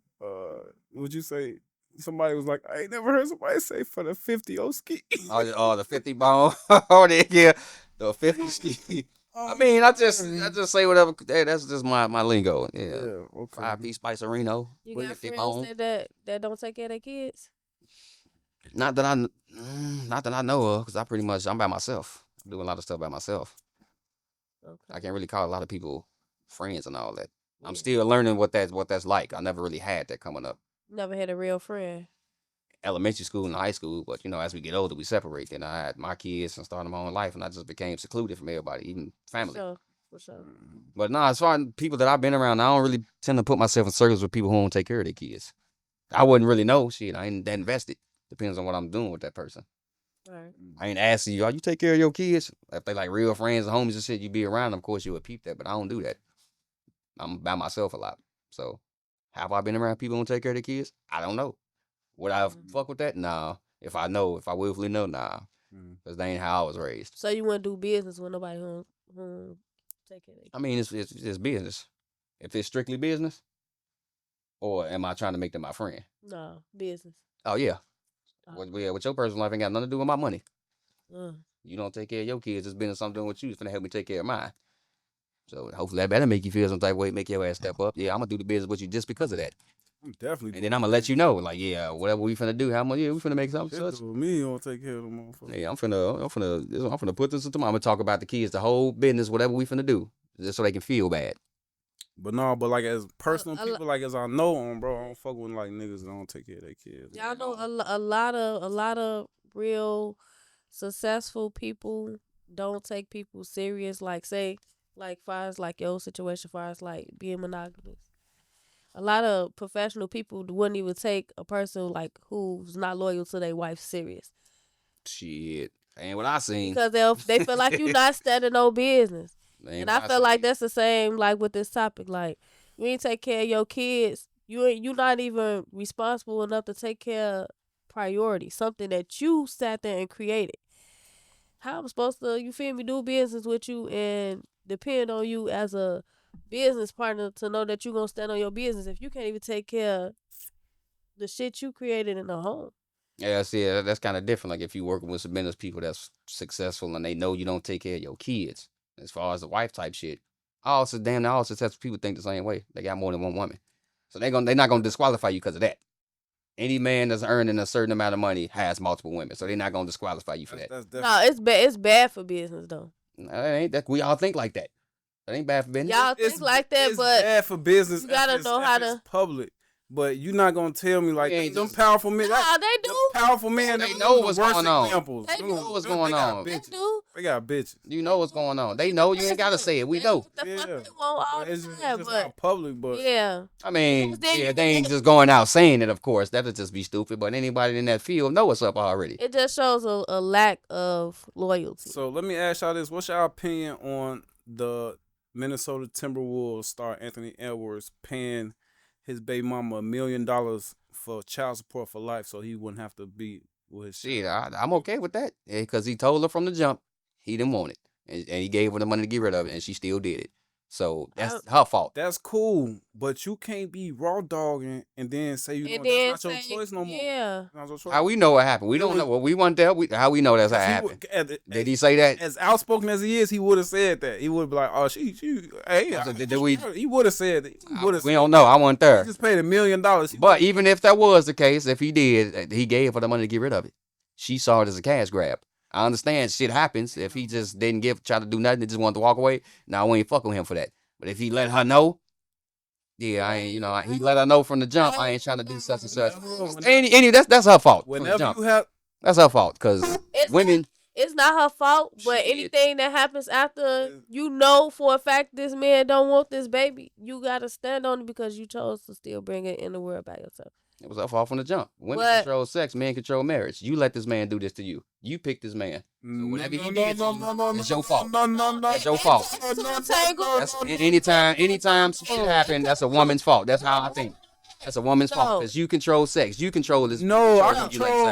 Speaker 1: Would you say somebody was like, I ain't never heard somebody say for the 50 ski.
Speaker 3: Oh, the 50 bone. Oh, yeah, the 50 ski. I mean, I just say whatever. Hey, that's just my lingo. Yeah.
Speaker 1: Okay.
Speaker 3: 5-piece Spicerino.
Speaker 2: You got
Speaker 3: 50
Speaker 2: friends
Speaker 3: bone.
Speaker 2: that don't take care of their kids?
Speaker 3: Not that I know of, because I'm by myself. I do a lot of stuff by myself.
Speaker 2: Okay.
Speaker 3: I can't really call a lot of people friends and all that. I'm
Speaker 2: Yeah.
Speaker 3: still learning what that's like. I never really had that coming up.
Speaker 2: Never had a real friend.
Speaker 3: Elementary school and high school, but as we get older, we separate. Then I had my kids and started my own life, and I just became secluded from everybody, even family.
Speaker 2: For sure.
Speaker 3: But no, as far as people that I've been around, I don't really tend to put myself in circles with people who don't take care of their kids. I wouldn't really know. Shit, I ain't that invested. Depends on what I'm doing with that person.
Speaker 2: Right.
Speaker 3: I ain't asking you, you take care of your kids? If they like real friends and homies and shit, you be around them, of course you would peep that, but I don't do that. I'm by myself a lot. So, have I been around people who don't take care of their kids? I don't know. Would I fuck with that? Nah. If I willfully know, nah. Because they ain't how I was raised.
Speaker 2: So you wouldn't do business with nobody who take care of their kids?
Speaker 3: I mean, it's business. If it's strictly business, or am I trying to make them my friend?
Speaker 2: No, business.
Speaker 3: Oh, yeah.
Speaker 2: Uh,
Speaker 3: With your personal life ain't got nothing to do with my money.
Speaker 2: uh.
Speaker 3: You don't take care of your kids, it's business something with you. It's gonna help me take care of mine. So hopefully that better make you feel some type of way, make your ass step up. Yeah, I'm gonna do the business with you just because of that.
Speaker 1: I'm definitely.
Speaker 3: And then I'm gonna let you know, like, yeah, whatever we finna do, how much, yeah, we finna make something such.
Speaker 1: With me, you don't take care of them motherfuckers.
Speaker 3: Yeah, I'm finna put this into my. I'm gonna talk about the kids, the whole business, whatever we finna do, just so they can feel bad.
Speaker 1: But no, but like as personal
Speaker 2: A- a-
Speaker 1: people, like as I know them, bro, I don't fuck with like niggas that don't take care of their kids.
Speaker 2: Y'all know a lot of real successful people don't take people serious. Like say, like far as like your situation, far as like being monogamous. A lot of professional people wouldn't even take a person like who's not loyal to their wife serious
Speaker 3: Shit, ain't what I seen.
Speaker 2: because they feel like you not standing no business.
Speaker 3: Ain't
Speaker 2: And
Speaker 3: what
Speaker 2: I feel like
Speaker 3: seen.
Speaker 2: that's the same like with this topic. Like you ain't take care of your kids. You not even responsible enough to take care of priority, something that you sat there and created. How I'm supposed to, you feel me, do business with you and depend on you as a business partner to know that you gonna stand on your business if you can't even take care of the shit you created in the home.
Speaker 3: Yeah, see, that's kind of different. Like if you working with some business people that's successful and they know you don't take care of your kids, as far as the wife type shit. All successful people think the same way. They got more than one woman, so they're not gonna disqualify you because of that. Any man that's earning a certain amount of money has multiple women, so they're not gonna disqualify you for that.
Speaker 1: That's definitely.
Speaker 2: No, it's bad. It's bad for business though.
Speaker 3: Ain't that we all think like that? That ain't bad for business.
Speaker 2: Y'all think like that,
Speaker 1: it's
Speaker 2: but
Speaker 1: bad for business.
Speaker 2: you gotta
Speaker 1: if it's-
Speaker 2: know how
Speaker 1: if it's
Speaker 2: to-
Speaker 1: public. But you're not gonna tell me like
Speaker 3: You ain't
Speaker 1: them
Speaker 3: just-
Speaker 1: powerful men.
Speaker 2: nah, they do.
Speaker 1: Powerful men.
Speaker 3: They
Speaker 1: them
Speaker 3: know
Speaker 1: the
Speaker 3: what's
Speaker 1: worst
Speaker 3: going on.
Speaker 1: Examples.
Speaker 2: They
Speaker 1: Them-
Speaker 2: know
Speaker 3: what's
Speaker 1: them-
Speaker 3: going
Speaker 1: they got
Speaker 3: on.
Speaker 2: They
Speaker 1: bitches.
Speaker 2: do.
Speaker 1: They got bitches.
Speaker 3: You know what's going on. They know. You ain't gotta say it. We know.
Speaker 2: The fuck
Speaker 1: Yeah.
Speaker 2: they want all
Speaker 1: It's
Speaker 2: the
Speaker 1: just,
Speaker 2: time,
Speaker 1: it's
Speaker 2: but
Speaker 1: not public, but
Speaker 2: yeah.
Speaker 3: I mean,
Speaker 2: Because then
Speaker 3: yeah,
Speaker 2: you-
Speaker 3: they ain't just going out saying it, of course. That'd just be stupid. But anybody in that field know what's up already.
Speaker 2: It just shows a lack of loyalty.
Speaker 1: So let me ask y'all this: what's your opinion on the Minnesota Timberwolves star Anthony Edwards paying his baby mama $1 million for child support for life, so he wouldn't have to be with his
Speaker 3: Shit, I'm okay with that. Because he told her from the jump he didn't want it. And he gave her the money to get rid of it, and she still did it. So that's her fault.
Speaker 1: That's cool, but you can't be raw dogging and then say
Speaker 2: And
Speaker 1: that's
Speaker 2: then
Speaker 1: not your
Speaker 2: say,
Speaker 1: choice no more.
Speaker 2: yeah.
Speaker 1: That's not your choice.
Speaker 3: How we know what happened? We don't know. Well, we weren't there. How we know that's how it happened? Did he say that?
Speaker 1: As outspoken as he is, he would have said that. He would be like, "Oh, she, hey."
Speaker 3: So did we?
Speaker 1: He would have said that.
Speaker 3: We don't know. I wasn't there.
Speaker 1: He just paid $1 million.
Speaker 3: But even if that was the case, if he did, he gave her the money to get rid of it. She saw it as a cash grab. I understand shit happens. If he just didn't try to do nothing, just wanted to walk away, now we ain't fucking with him for that. But if he let her know, yeah, I ain't, he let her know from the jump, I ain't trying to do such and such. That's her fault.
Speaker 1: Whenever you have,
Speaker 3: that's her fault, because women.
Speaker 2: It's not her fault, but anything that happens after you know for a fact this man don't want this baby, you gotta stand on it because you chose to still bring it in the world by yourself.
Speaker 3: It was her fault from the jump. Women control sex, men control marriage. You let this man do this to you. You picked this man. So whatever he did to you, it's your fault. It's your fault. That's anytime shit happen, that's a woman's fault. That's how I think. That's a woman's fault because you control sex. You control this.
Speaker 1: No, I control.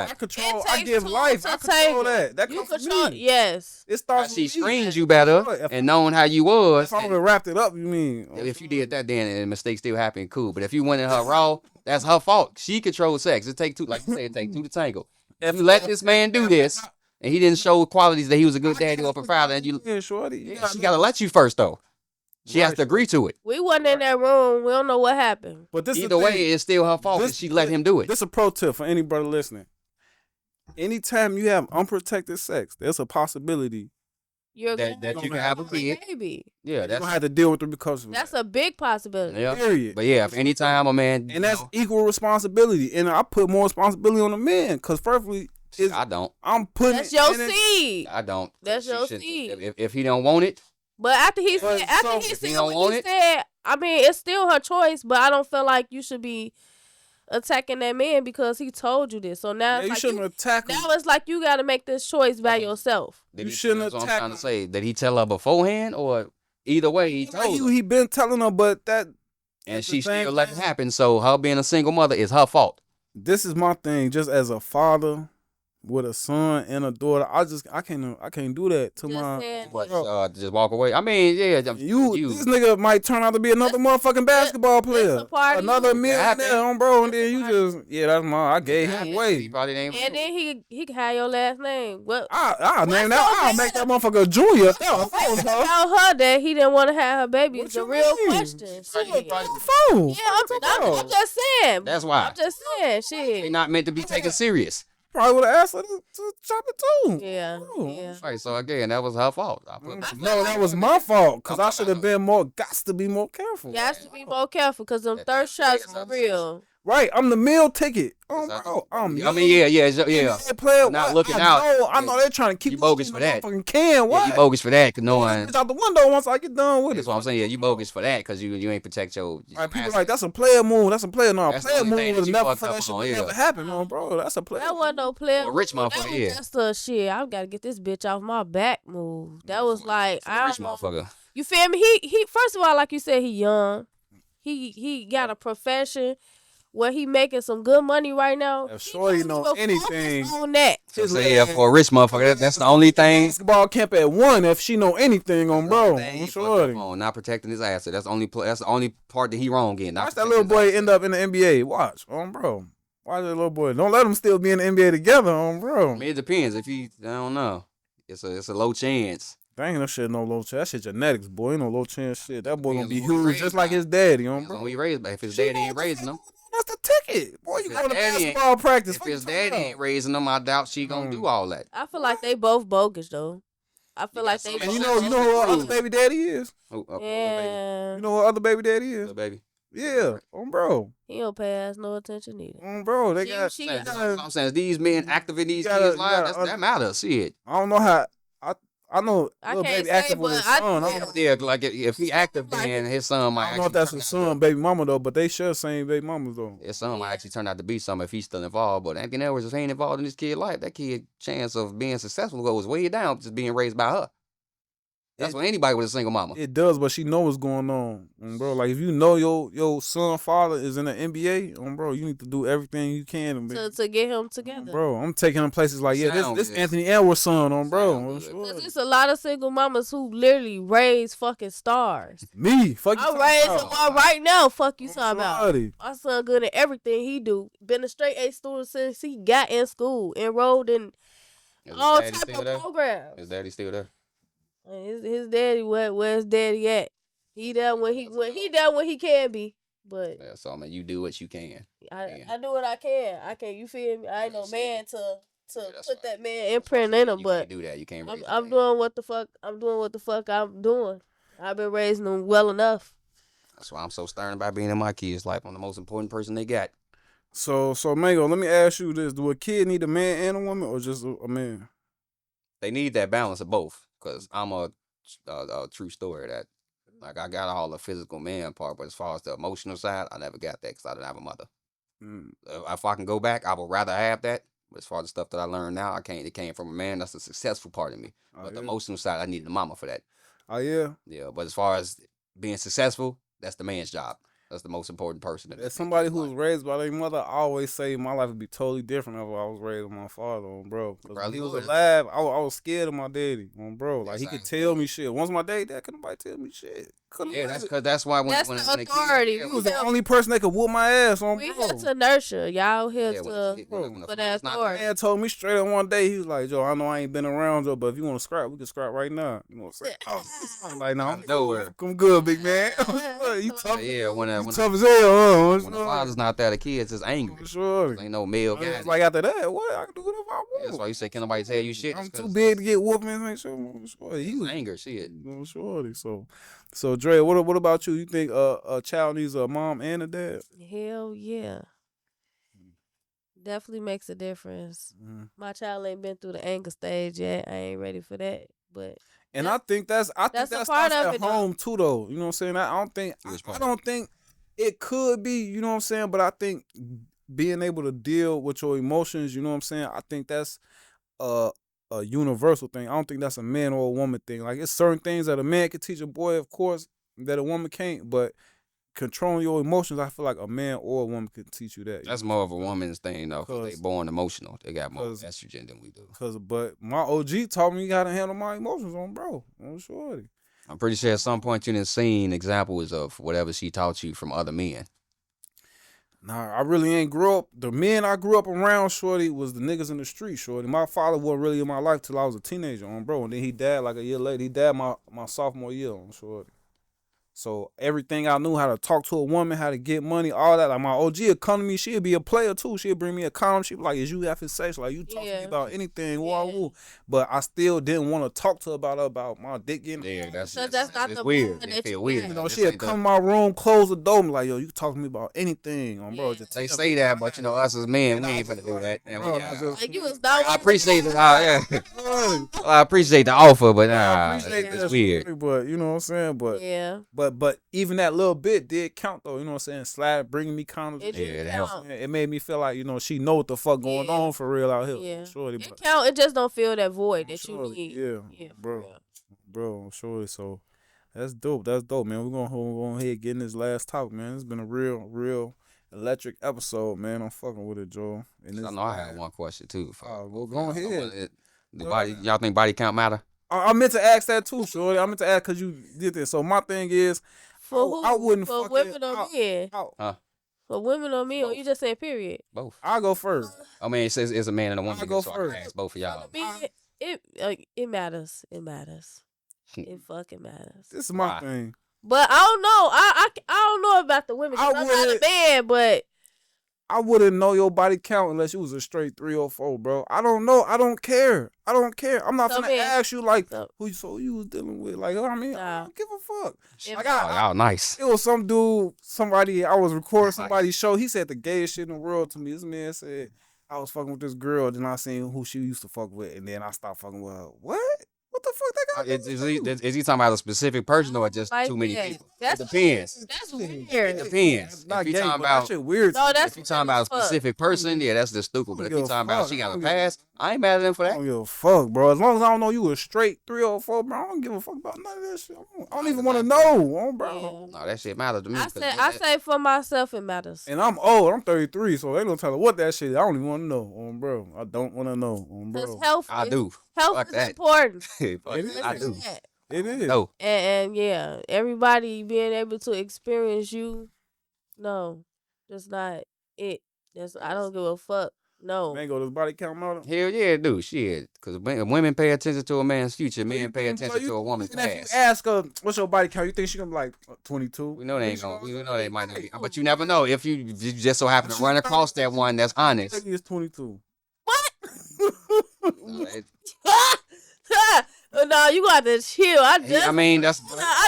Speaker 1: I give life. I control that. That comes from me.
Speaker 2: Yes.
Speaker 1: It starts.
Speaker 3: She screens you better and knowing how you was.
Speaker 1: If I would have wrapped it up, you mean?
Speaker 3: If you did that, then and mistakes still happen, cool. But if you went in her raw, that's her fault. She controls sex. It take two, like you say, it take two to tango. If you let this man do this and he didn't show qualities that he was a good daddy or a father, and you,
Speaker 1: shorty,
Speaker 3: she gotta let you first though. She has to agree to it.
Speaker 2: We wasn't in that room. We don't know what happened.
Speaker 1: But
Speaker 3: either way, it's still her fault because she let him do it.
Speaker 1: This is a pro tip for any brother listening. Anytime you have unprotected sex, there's a possibility
Speaker 3: that you can have a kid.
Speaker 2: Baby.
Speaker 3: Yeah,
Speaker 1: that's gonna have to deal with it because of
Speaker 2: that's a big possibility.
Speaker 3: Yeah.
Speaker 1: Period.
Speaker 3: But yeah, if anytime a man
Speaker 1: and that's equal responsibility, and I put more responsibility on the man because firstly,
Speaker 3: I don't.
Speaker 1: I'm putting
Speaker 2: that's your seed.
Speaker 3: I don't.
Speaker 2: That's your seed.
Speaker 3: If he don't want it.
Speaker 2: But after he said, what he said, I mean, it's still her choice. But I don't feel like you should be attacking that man because he told you this. So now
Speaker 1: you shouldn't attack him.
Speaker 2: Now it's like you got to make this choice by yourself.
Speaker 1: You shouldn't attack him. I'm
Speaker 3: trying to say, did he tell her beforehand or either way he told her?
Speaker 1: He been telling her, but that
Speaker 3: and she still let it happen. So her being a single mother is her fault.
Speaker 1: This is my thing. Just as a father with a son and a daughter, I can't do that to
Speaker 3: just walk away. I mean, yeah, you
Speaker 1: this nigga might turn out to be another motherfucking basketball player, another millionaire, bro, and then you just I gave him away.
Speaker 2: And then he can have your last name. What?
Speaker 1: I'll name that. I'll make that motherfucker Junior.
Speaker 2: Tell her that he didn't want to have her baby. It's a real question. I'm just saying.
Speaker 3: That's why.
Speaker 2: I'm just saying. Shit.
Speaker 3: They not meant to be taken serious.
Speaker 1: Probably would have asked her to chop it too.
Speaker 2: Yeah.
Speaker 3: Right. So again, that was her fault.
Speaker 1: No, that was my fault because I should have been more. Got to be more careful.
Speaker 2: Got to be more careful because them third shots are real.
Speaker 1: Right, I'm the meal ticket.
Speaker 3: Yeah.
Speaker 1: Player,
Speaker 3: not looking out.
Speaker 1: I know they're trying to keep
Speaker 3: you bogus for that.
Speaker 1: Fucking can what?
Speaker 3: Yeah, you bogus for that, cause no one.
Speaker 1: It's out the window once I get done with it.
Speaker 3: That's what I'm saying. Yeah, you bogus for that, cause you ain't protect your.
Speaker 1: Right, people like that's a player move. That's a player. No, player move would never for that shit never happen, bro. That's a player.
Speaker 2: That wasn't no player.
Speaker 3: A rich motherfucker. Yeah.
Speaker 2: That's a shit. I gotta get this bitch off my back move. That was like
Speaker 3: rich motherfucker.
Speaker 2: You feel me? He first of all, like you said, he young. He got a profession where he making some good money right now.
Speaker 1: If Shorty know anything
Speaker 2: on that.
Speaker 3: So yeah, for a rich motherfucker, that's the only thing.
Speaker 1: Basketball camp at 1 if she know anything on bro. I'm Shorty.
Speaker 3: Not protecting his asset. That's the only part that he wrong in.
Speaker 1: Watch that little boy end up in the NBA. Watch, bro. Watch that little boy. Don't let them still be in the NBA together, bro.
Speaker 3: I mean, it depends. If I don't know. It's a low chance.
Speaker 1: Dang, that shit no low chance. That shit genetics, boy. Ain't no low chance shit. That boy gonna be huge just like his daddy, bro.
Speaker 3: He raised, if his daddy ain't raising him.
Speaker 1: That's the ticket. Boy, you going to basketball practice.
Speaker 3: If his daddy ain't raising them, I doubt she gonna do all that.
Speaker 2: I feel like they both bogus, though. I feel like they.
Speaker 1: And you know who her other baby daddy is?
Speaker 2: Yeah.
Speaker 1: You know who her other baby daddy is?
Speaker 3: Baby.
Speaker 1: Yeah, bro.
Speaker 2: He don't pay us no attention either.
Speaker 1: Bro, they got.
Speaker 3: I'm saying these men active in these kids' lives. That matters. See it.
Speaker 1: I don't know how. I know little baby active with his son.
Speaker 3: Yeah, like if he active, then his son might.
Speaker 1: I don't know if that's his son, baby mama though, but they share same baby mamas though.
Speaker 3: His son might actually turn out to be something if he's still involved. But Anthony Edwards, if he ain't involved in this kid's life, that kid's chance of being successful goes way down just being raised by her. That's what anybody with a single mama.
Speaker 1: It does, but she know what's going on, bro. Like if you know your son father is in the NBA, bro, you need to do everything you can
Speaker 2: to get him together.
Speaker 1: bro. I'm taking him places like this
Speaker 3: good.
Speaker 1: Anthony Edwards' son, bro.
Speaker 3: Sound good.
Speaker 2: Cause it's a lot of single mamas who literally raise fucking stars.
Speaker 1: Me, fuck you.
Speaker 2: I'm raising one right now. Fuck you talking about.
Speaker 1: Shorty.
Speaker 2: My son good at everything he do. Been a straight A student since he got in school. Enrolled in
Speaker 3: Is his
Speaker 2: all
Speaker 3: daddy
Speaker 2: type
Speaker 3: still
Speaker 2: of
Speaker 3: there?
Speaker 2: programs.
Speaker 3: His daddy still there?
Speaker 2: His daddy, where's daddy at? He there when he can be. But
Speaker 3: Yeah, so I mean, you do what you can.
Speaker 2: I do what I can. You feel me? I ain't no man to
Speaker 3: that's
Speaker 2: put
Speaker 3: right.
Speaker 2: that man imprint in him,
Speaker 3: You
Speaker 2: but
Speaker 3: can't do that. You can't. raise
Speaker 2: I'm
Speaker 3: a man.
Speaker 2: doing what the fuck I'm doing. I've been raising them well enough.
Speaker 3: That's why I'm so stern about being in my kids' life. I'm the most important person they got.
Speaker 1: So Mango, let me ask you this: do a kid need a man and a woman, or just a man?
Speaker 3: They need that balance of both. Cause I'm a true story that, like, I got all the physical man part, but as far as the emotional side, I never got that because I didn't have a mother.
Speaker 1: Mm.
Speaker 3: If I can go back, I would rather have that. But as far as the stuff that I learned now, it came from a man. That's the successful part of me.
Speaker 1: Oh,
Speaker 3: But the
Speaker 1: yeah.
Speaker 3: emotional side, I needed a mama for that.
Speaker 1: Oh yeah.
Speaker 3: Yeah, but as far as being successful, that's the man's job. That's the most important person.
Speaker 1: As somebody who was raised by their mother, I always say my life would be totally different if I was raised with my father, bro. 'Cause when
Speaker 3: Probably
Speaker 1: he was
Speaker 3: would.
Speaker 1: alive, I was scared of my daddy, bro. Like
Speaker 3: Yes,
Speaker 1: he
Speaker 3: I
Speaker 1: could
Speaker 3: ain't
Speaker 1: tell me shit. Once my daddy, couldn't nobody tell me shit. Couldn't
Speaker 3: Yeah,
Speaker 1: nobody.
Speaker 3: that's why when
Speaker 2: That's
Speaker 3: when,
Speaker 2: the
Speaker 3: when a kid-
Speaker 2: authority.
Speaker 3: yeah,
Speaker 1: He
Speaker 2: We
Speaker 1: was the
Speaker 2: have-
Speaker 1: only person that could whoop my ass on,
Speaker 2: We
Speaker 1: bro.
Speaker 2: here to nurture. Y'all here
Speaker 3: yeah,
Speaker 2: to
Speaker 3: when the
Speaker 2: for that
Speaker 3: father's not
Speaker 2: authority.
Speaker 1: Man told me straight up one day, he was like, Joe, I know I ain't been around, Joe, but if you want to scrap, we can scrap right now. You know what I'm saying? I'm like, no,
Speaker 3: Out of nowhere.
Speaker 1: I'm good, big man. You
Speaker 3: there.
Speaker 1: tough,
Speaker 3: Yeah, when
Speaker 1: you
Speaker 3: when,
Speaker 1: tough as hell,
Speaker 3: when the father's not there, the kid's just angry.
Speaker 1: Sure.
Speaker 3: Ain't no male guy.
Speaker 1: It's like after that, what? I can do whatever I want.
Speaker 3: That's why you say, can nobody tell you shit?
Speaker 1: I'm
Speaker 3: It's
Speaker 1: too
Speaker 3: 'cause
Speaker 1: big to get whooping. Like, sure. He was
Speaker 3: anger, shit.
Speaker 1: shorty. So Dre, what about you? You think a child needs a mom and a dad?
Speaker 2: Hell yeah. Definitely makes a difference.
Speaker 1: Mhm.
Speaker 2: My child ain't been through the anger stage yet. I ain't ready for that. But
Speaker 1: And
Speaker 2: Yeah.
Speaker 1: I think that's
Speaker 2: That's a
Speaker 1: that
Speaker 2: part
Speaker 1: starts
Speaker 2: of
Speaker 1: at
Speaker 2: it, though.
Speaker 1: home too, though. You know what I'm saying? I don't think it could be. You know what I'm saying? But I think being able to deal with your emotions. You know what I'm saying? I think that's a universal thing. I don't think that's a man or a woman thing. Like it's certain things that a man can teach a boy, of course, that a woman can't. But controlling your emotions, I feel like a man or a woman can teach you that.
Speaker 3: That's more of a woman's thing, though. 'Cause they
Speaker 1: 'Cause-
Speaker 3: born emotional. They got more
Speaker 1: 'cause-
Speaker 3: estrogen than we do.
Speaker 1: But my OG taught me how to handle my emotions on bro. On shorty.
Speaker 3: I'm pretty sure at some point you done seen examples of whatever she taught you from other men.
Speaker 1: Nah, I really ain't grew up. The men I grew up around, shorty, was the niggas in the street, shorty. My father wasn't really in my life till I was a teenager, on bro. And then he died like a year later. He died my sophomore year, on shorty. So everything I knew, how to talk to a woman, how to get money, all that. Like my OG would come to me, she'd be a player too. She'd bring me a condom. She'd be like, "Is you having sex? Like you talk to me
Speaker 2: Yeah.
Speaker 1: about anything, woo,
Speaker 2: Yeah.
Speaker 1: woo." But I still didn't want to talk to her about my dick getting.
Speaker 3: Yeah,
Speaker 2: that's not the
Speaker 3: weird.
Speaker 2: bond
Speaker 3: It
Speaker 2: that
Speaker 3: feel
Speaker 2: you
Speaker 3: weird.
Speaker 2: got.
Speaker 1: You know,
Speaker 3: This
Speaker 1: she'd
Speaker 3: ain't
Speaker 1: come in my room, close the door, and be like, "Yo, you can talk to me about anything, bro."
Speaker 2: Yeah.
Speaker 1: Just
Speaker 3: They
Speaker 1: tell
Speaker 3: say
Speaker 1: me.
Speaker 3: that, but you know, us as men, we ain't finna do that. And
Speaker 1: Bro,
Speaker 3: yeah,
Speaker 2: Like you was not.
Speaker 3: I appreciate it. I appreciate the offer, but
Speaker 1: I
Speaker 3: nah,
Speaker 1: appreciate
Speaker 3: it's
Speaker 1: that,
Speaker 3: weird.
Speaker 1: shorty, but you know what I'm saying.
Speaker 2: Yeah.
Speaker 1: But even that little bit did count though. You know what I'm saying? Slide bringing me condoms.
Speaker 2: It
Speaker 3: Yeah,
Speaker 2: did
Speaker 3: it
Speaker 2: count.
Speaker 3: helps.
Speaker 1: It made me feel like, you know, she know what the fuck going
Speaker 2: Yeah.
Speaker 1: on for real out here.
Speaker 2: Yeah.
Speaker 1: Shorty,
Speaker 2: It
Speaker 1: but
Speaker 2: count. It just don't feel that void that you
Speaker 1: shorty,
Speaker 2: need.
Speaker 1: yeah,
Speaker 2: for
Speaker 1: bro.
Speaker 2: real.
Speaker 1: Bro, surely. So that's dope. That's dope, man. We're gonna go ahead and get in this last talk, man. It's been a real electric episode, man. I'm fucking with it, Joe. And
Speaker 3: I know I had one question too.
Speaker 1: Well, go ahead.
Speaker 3: Y'all think body count matter?
Speaker 1: I meant to ask that too, shorty. I meant to ask because you did this. So my thing is,
Speaker 2: For who?
Speaker 1: I wouldn't
Speaker 2: For
Speaker 1: fucking-
Speaker 2: women or men?
Speaker 1: I,
Speaker 2: For women or men? Or you just said period?
Speaker 3: Both.
Speaker 1: I'll go first.
Speaker 3: I mean, it says it's a man and a woman,
Speaker 1: I'll go
Speaker 3: so I
Speaker 1: first.
Speaker 3: can ask both of y'all.
Speaker 2: It matters. It matters. It fucking matters.
Speaker 1: This is my
Speaker 3: Why?
Speaker 1: thing.
Speaker 2: But I don't know. I don't know about the women. 'Cause
Speaker 1: I
Speaker 2: I'm not a
Speaker 1: would-
Speaker 2: man, but
Speaker 1: I wouldn't know your body count unless you was a straight 304, bro. I don't know. I don't care. I'm not
Speaker 2: So
Speaker 1: gonna
Speaker 2: then-
Speaker 1: ask you like
Speaker 2: so-
Speaker 1: who you was dealing with. Like, I mean, I
Speaker 2: Nah.
Speaker 1: don't give a fuck.
Speaker 2: If-
Speaker 1: Like,
Speaker 3: Y'all nice.
Speaker 1: it was some dude, I was recording somebody's show. He said the gayest shit in the world to me. This man said, I was fucking with this girl, then I seen who she used to fuck with, and then I stopped fucking with her. What? What the fuck that guy?
Speaker 3: Is he talking about a specific person or just
Speaker 2: Like
Speaker 3: too many
Speaker 2: that.
Speaker 3: people?
Speaker 2: That's
Speaker 3: depends.
Speaker 2: That's
Speaker 3: It
Speaker 2: weird.
Speaker 3: depends.
Speaker 1: Not
Speaker 3: If you
Speaker 1: gay,
Speaker 3: talking
Speaker 1: but that
Speaker 3: about
Speaker 1: shit weird.
Speaker 2: No, that's
Speaker 3: if you talking about a
Speaker 2: fuck.
Speaker 3: specific person, yeah, that's just stupid. But if
Speaker 1: give
Speaker 3: you
Speaker 1: a
Speaker 3: talking about
Speaker 1: fuck.
Speaker 3: she
Speaker 1: I
Speaker 3: got a
Speaker 1: don't give a-
Speaker 3: pass, I ain't mad at them for
Speaker 1: I
Speaker 3: that.
Speaker 1: don't give a fuck, bro. As long as I don't know you a straight 304, bro, I don't give a fuck about none of that shit. I don't even want to know, bro.
Speaker 2: Yeah.
Speaker 3: No, that shit matters to me.
Speaker 2: I say for myself it matters.
Speaker 1: And I'm old. I'm 33, so they don't tell her what that shit is. I don't even want to know, bro. I don't want to know,
Speaker 2: Because
Speaker 1: bro.
Speaker 2: health
Speaker 3: I
Speaker 2: is,
Speaker 3: do.
Speaker 2: health
Speaker 3: Fuck
Speaker 2: is
Speaker 3: that.
Speaker 2: important.
Speaker 3: Fuck
Speaker 1: It
Speaker 3: that.
Speaker 1: is.
Speaker 3: I do.
Speaker 1: It is.
Speaker 3: No.
Speaker 2: And yeah, everybody being able to experience you, no, that's not it. I don't give a fuck. No.
Speaker 1: Mango, does body count matter?
Speaker 3: Hell yeah, it do. Shit. Because women pay attention to a man's future. Men pay attention to a woman's
Speaker 1: If you
Speaker 3: past.
Speaker 1: ask her, what's your body count? You think she gonna be like 22?
Speaker 3: We know they ain't gonna. We know they might not be. But you never know. If you just so happen to run across that one that's honest.
Speaker 1: I think it's 22.
Speaker 3: No, it-
Speaker 2: No, you got to chill.
Speaker 3: I mean, that's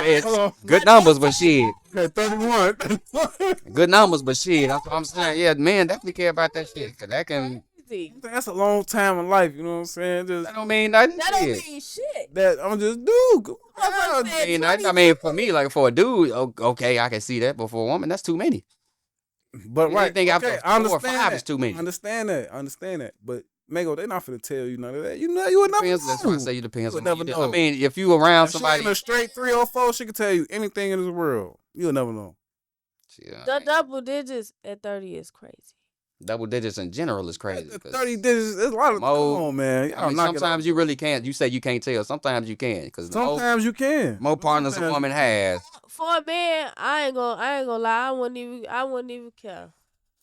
Speaker 3: it's
Speaker 1: Hold on.
Speaker 3: good numbers, but shit.
Speaker 1: Okay, 31.
Speaker 3: Good numbers, but shit. That's what I'm saying. Yeah, men definitely care about that shit. Cause that can.
Speaker 1: That's a long time in life, you know what I'm saying? Just
Speaker 3: That don't mean nothing.
Speaker 2: That don't
Speaker 3: Shit.
Speaker 2: mean shit.
Speaker 1: that I'm just dude.
Speaker 2: Motherfucker said
Speaker 3: I mean, I mean, for me, like for a dude, okay, I can see that, but for a woman, that's too many.
Speaker 1: But right,
Speaker 3: Anything after
Speaker 1: okay,
Speaker 3: 4
Speaker 1: I
Speaker 3: or
Speaker 1: understand
Speaker 3: 5
Speaker 1: that.
Speaker 3: is too many.
Speaker 1: I understand that. But Mango, they not finna tell you none of that. You know, you would never
Speaker 3: Depends, that's why I
Speaker 1: know.
Speaker 3: say you depends
Speaker 1: You
Speaker 3: on
Speaker 1: would
Speaker 3: what
Speaker 1: never
Speaker 3: you do. I
Speaker 1: know.
Speaker 3: mean, if you around
Speaker 1: If she
Speaker 3: somebody,
Speaker 1: in a straight 304, she can tell you anything in this world. You'll never know.
Speaker 3: Yeah,
Speaker 2: The double digits at 30 is crazy.
Speaker 3: double digits in general is crazy.
Speaker 1: The
Speaker 3: 'cause,
Speaker 1: 30 digits, there's a lot of.
Speaker 3: Mo,
Speaker 1: Come on, man.
Speaker 3: I mean, sometimes you really can't. You say you can't tell. Sometimes you can, because
Speaker 1: Sometimes you can.
Speaker 3: more partners a
Speaker 1: Sometimes-
Speaker 3: woman has.
Speaker 2: For a man, I ain't gonna lie. I wouldn't even care.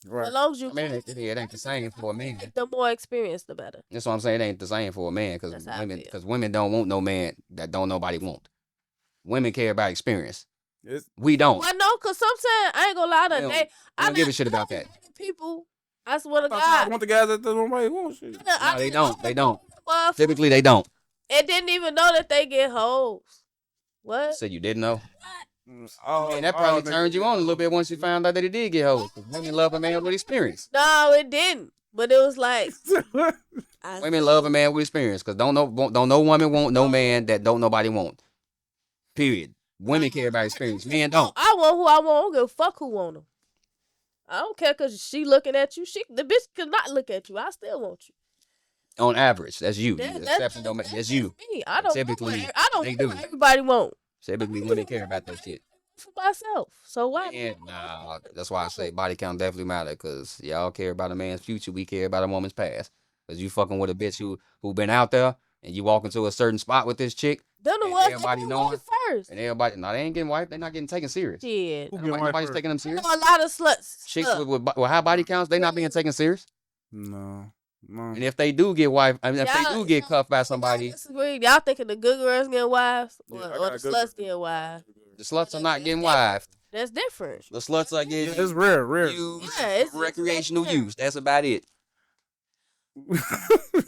Speaker 1: Right.
Speaker 2: As long as you,
Speaker 3: I mean, it ain't the same for a man.
Speaker 2: the more experience, the better.
Speaker 3: That's what I'm saying. It ain't the same for a man, because
Speaker 2: That's how I feel.
Speaker 3: women don't want no man that don't nobody want. Women care about experience.
Speaker 1: It's,
Speaker 3: We don't.
Speaker 2: Well, no, cause sometimes I ain't gonna lie.
Speaker 3: We
Speaker 2: To
Speaker 3: don't-
Speaker 2: they,
Speaker 3: we don't give a shit about that.
Speaker 2: People, I swear to
Speaker 1: I
Speaker 2: God,
Speaker 1: want the guys that nobody wants shit.
Speaker 3: No, they don't. They don't.
Speaker 2: Well,
Speaker 3: Typically, they don't.
Speaker 2: and didn't even know that they get hoes. What?
Speaker 3: Said you didn't know.
Speaker 1: Oh,
Speaker 3: And that probably turned you on a little bit once you found out that he did get hoes. 'Cause women love a man with experience.
Speaker 2: No, it didn't. But it was like I
Speaker 3: Women love a man with experience, because don't no woman want no man that don't nobody want. Period. Women care about experience. Men don't.
Speaker 2: I want who I want. I don't give a fuck who want them. I don't care because she looking at you. The bitch could not look at you. I still want you.
Speaker 3: On average, that's you.
Speaker 2: That-
Speaker 3: Exception don't make that's you.
Speaker 2: Me. I don't.
Speaker 3: Typically,
Speaker 2: I don't
Speaker 3: they
Speaker 2: care
Speaker 3: do.
Speaker 2: what everybody want
Speaker 3: Typically, women care about that shit.
Speaker 2: for myself. So why?
Speaker 3: And that's why I say body count definitely matter, because y'all care about a man's future. We care about a woman's past. Because you fucking with a bitch who been out there, and you walk into a certain spot with this chick,
Speaker 2: Them the
Speaker 3: and
Speaker 2: ones
Speaker 3: everybody
Speaker 2: that
Speaker 3: knowing.
Speaker 2: first.
Speaker 3: and everybody, no, they ain't getting wiped. They not getting taken serious.
Speaker 2: Shit.
Speaker 1: Who getting wiped
Speaker 3: Nobody's
Speaker 1: first?
Speaker 3: taking them
Speaker 2: I
Speaker 3: serious.
Speaker 2: know a lot of sluts.
Speaker 3: Chicks
Speaker 2: Look,
Speaker 3: with high body counts, they not being taken serious.
Speaker 1: No.
Speaker 3: And if they do get wiped, I mean, if they
Speaker 2: Y'all-
Speaker 3: do get cuffed by somebody,
Speaker 2: disagree. Y'all thinking the good girls getting wives or,
Speaker 1: Yeah, I
Speaker 2: or
Speaker 1: got
Speaker 2: the
Speaker 1: a good
Speaker 2: sluts
Speaker 1: girl.
Speaker 2: getting wives?
Speaker 3: the sluts are not getting wiped.
Speaker 2: That's different.
Speaker 3: The sluts are
Speaker 1: Yeah,
Speaker 3: getting
Speaker 1: it's rare.
Speaker 3: used
Speaker 2: Yeah, it's-
Speaker 3: for recreational
Speaker 2: it's-
Speaker 3: use. That's about it.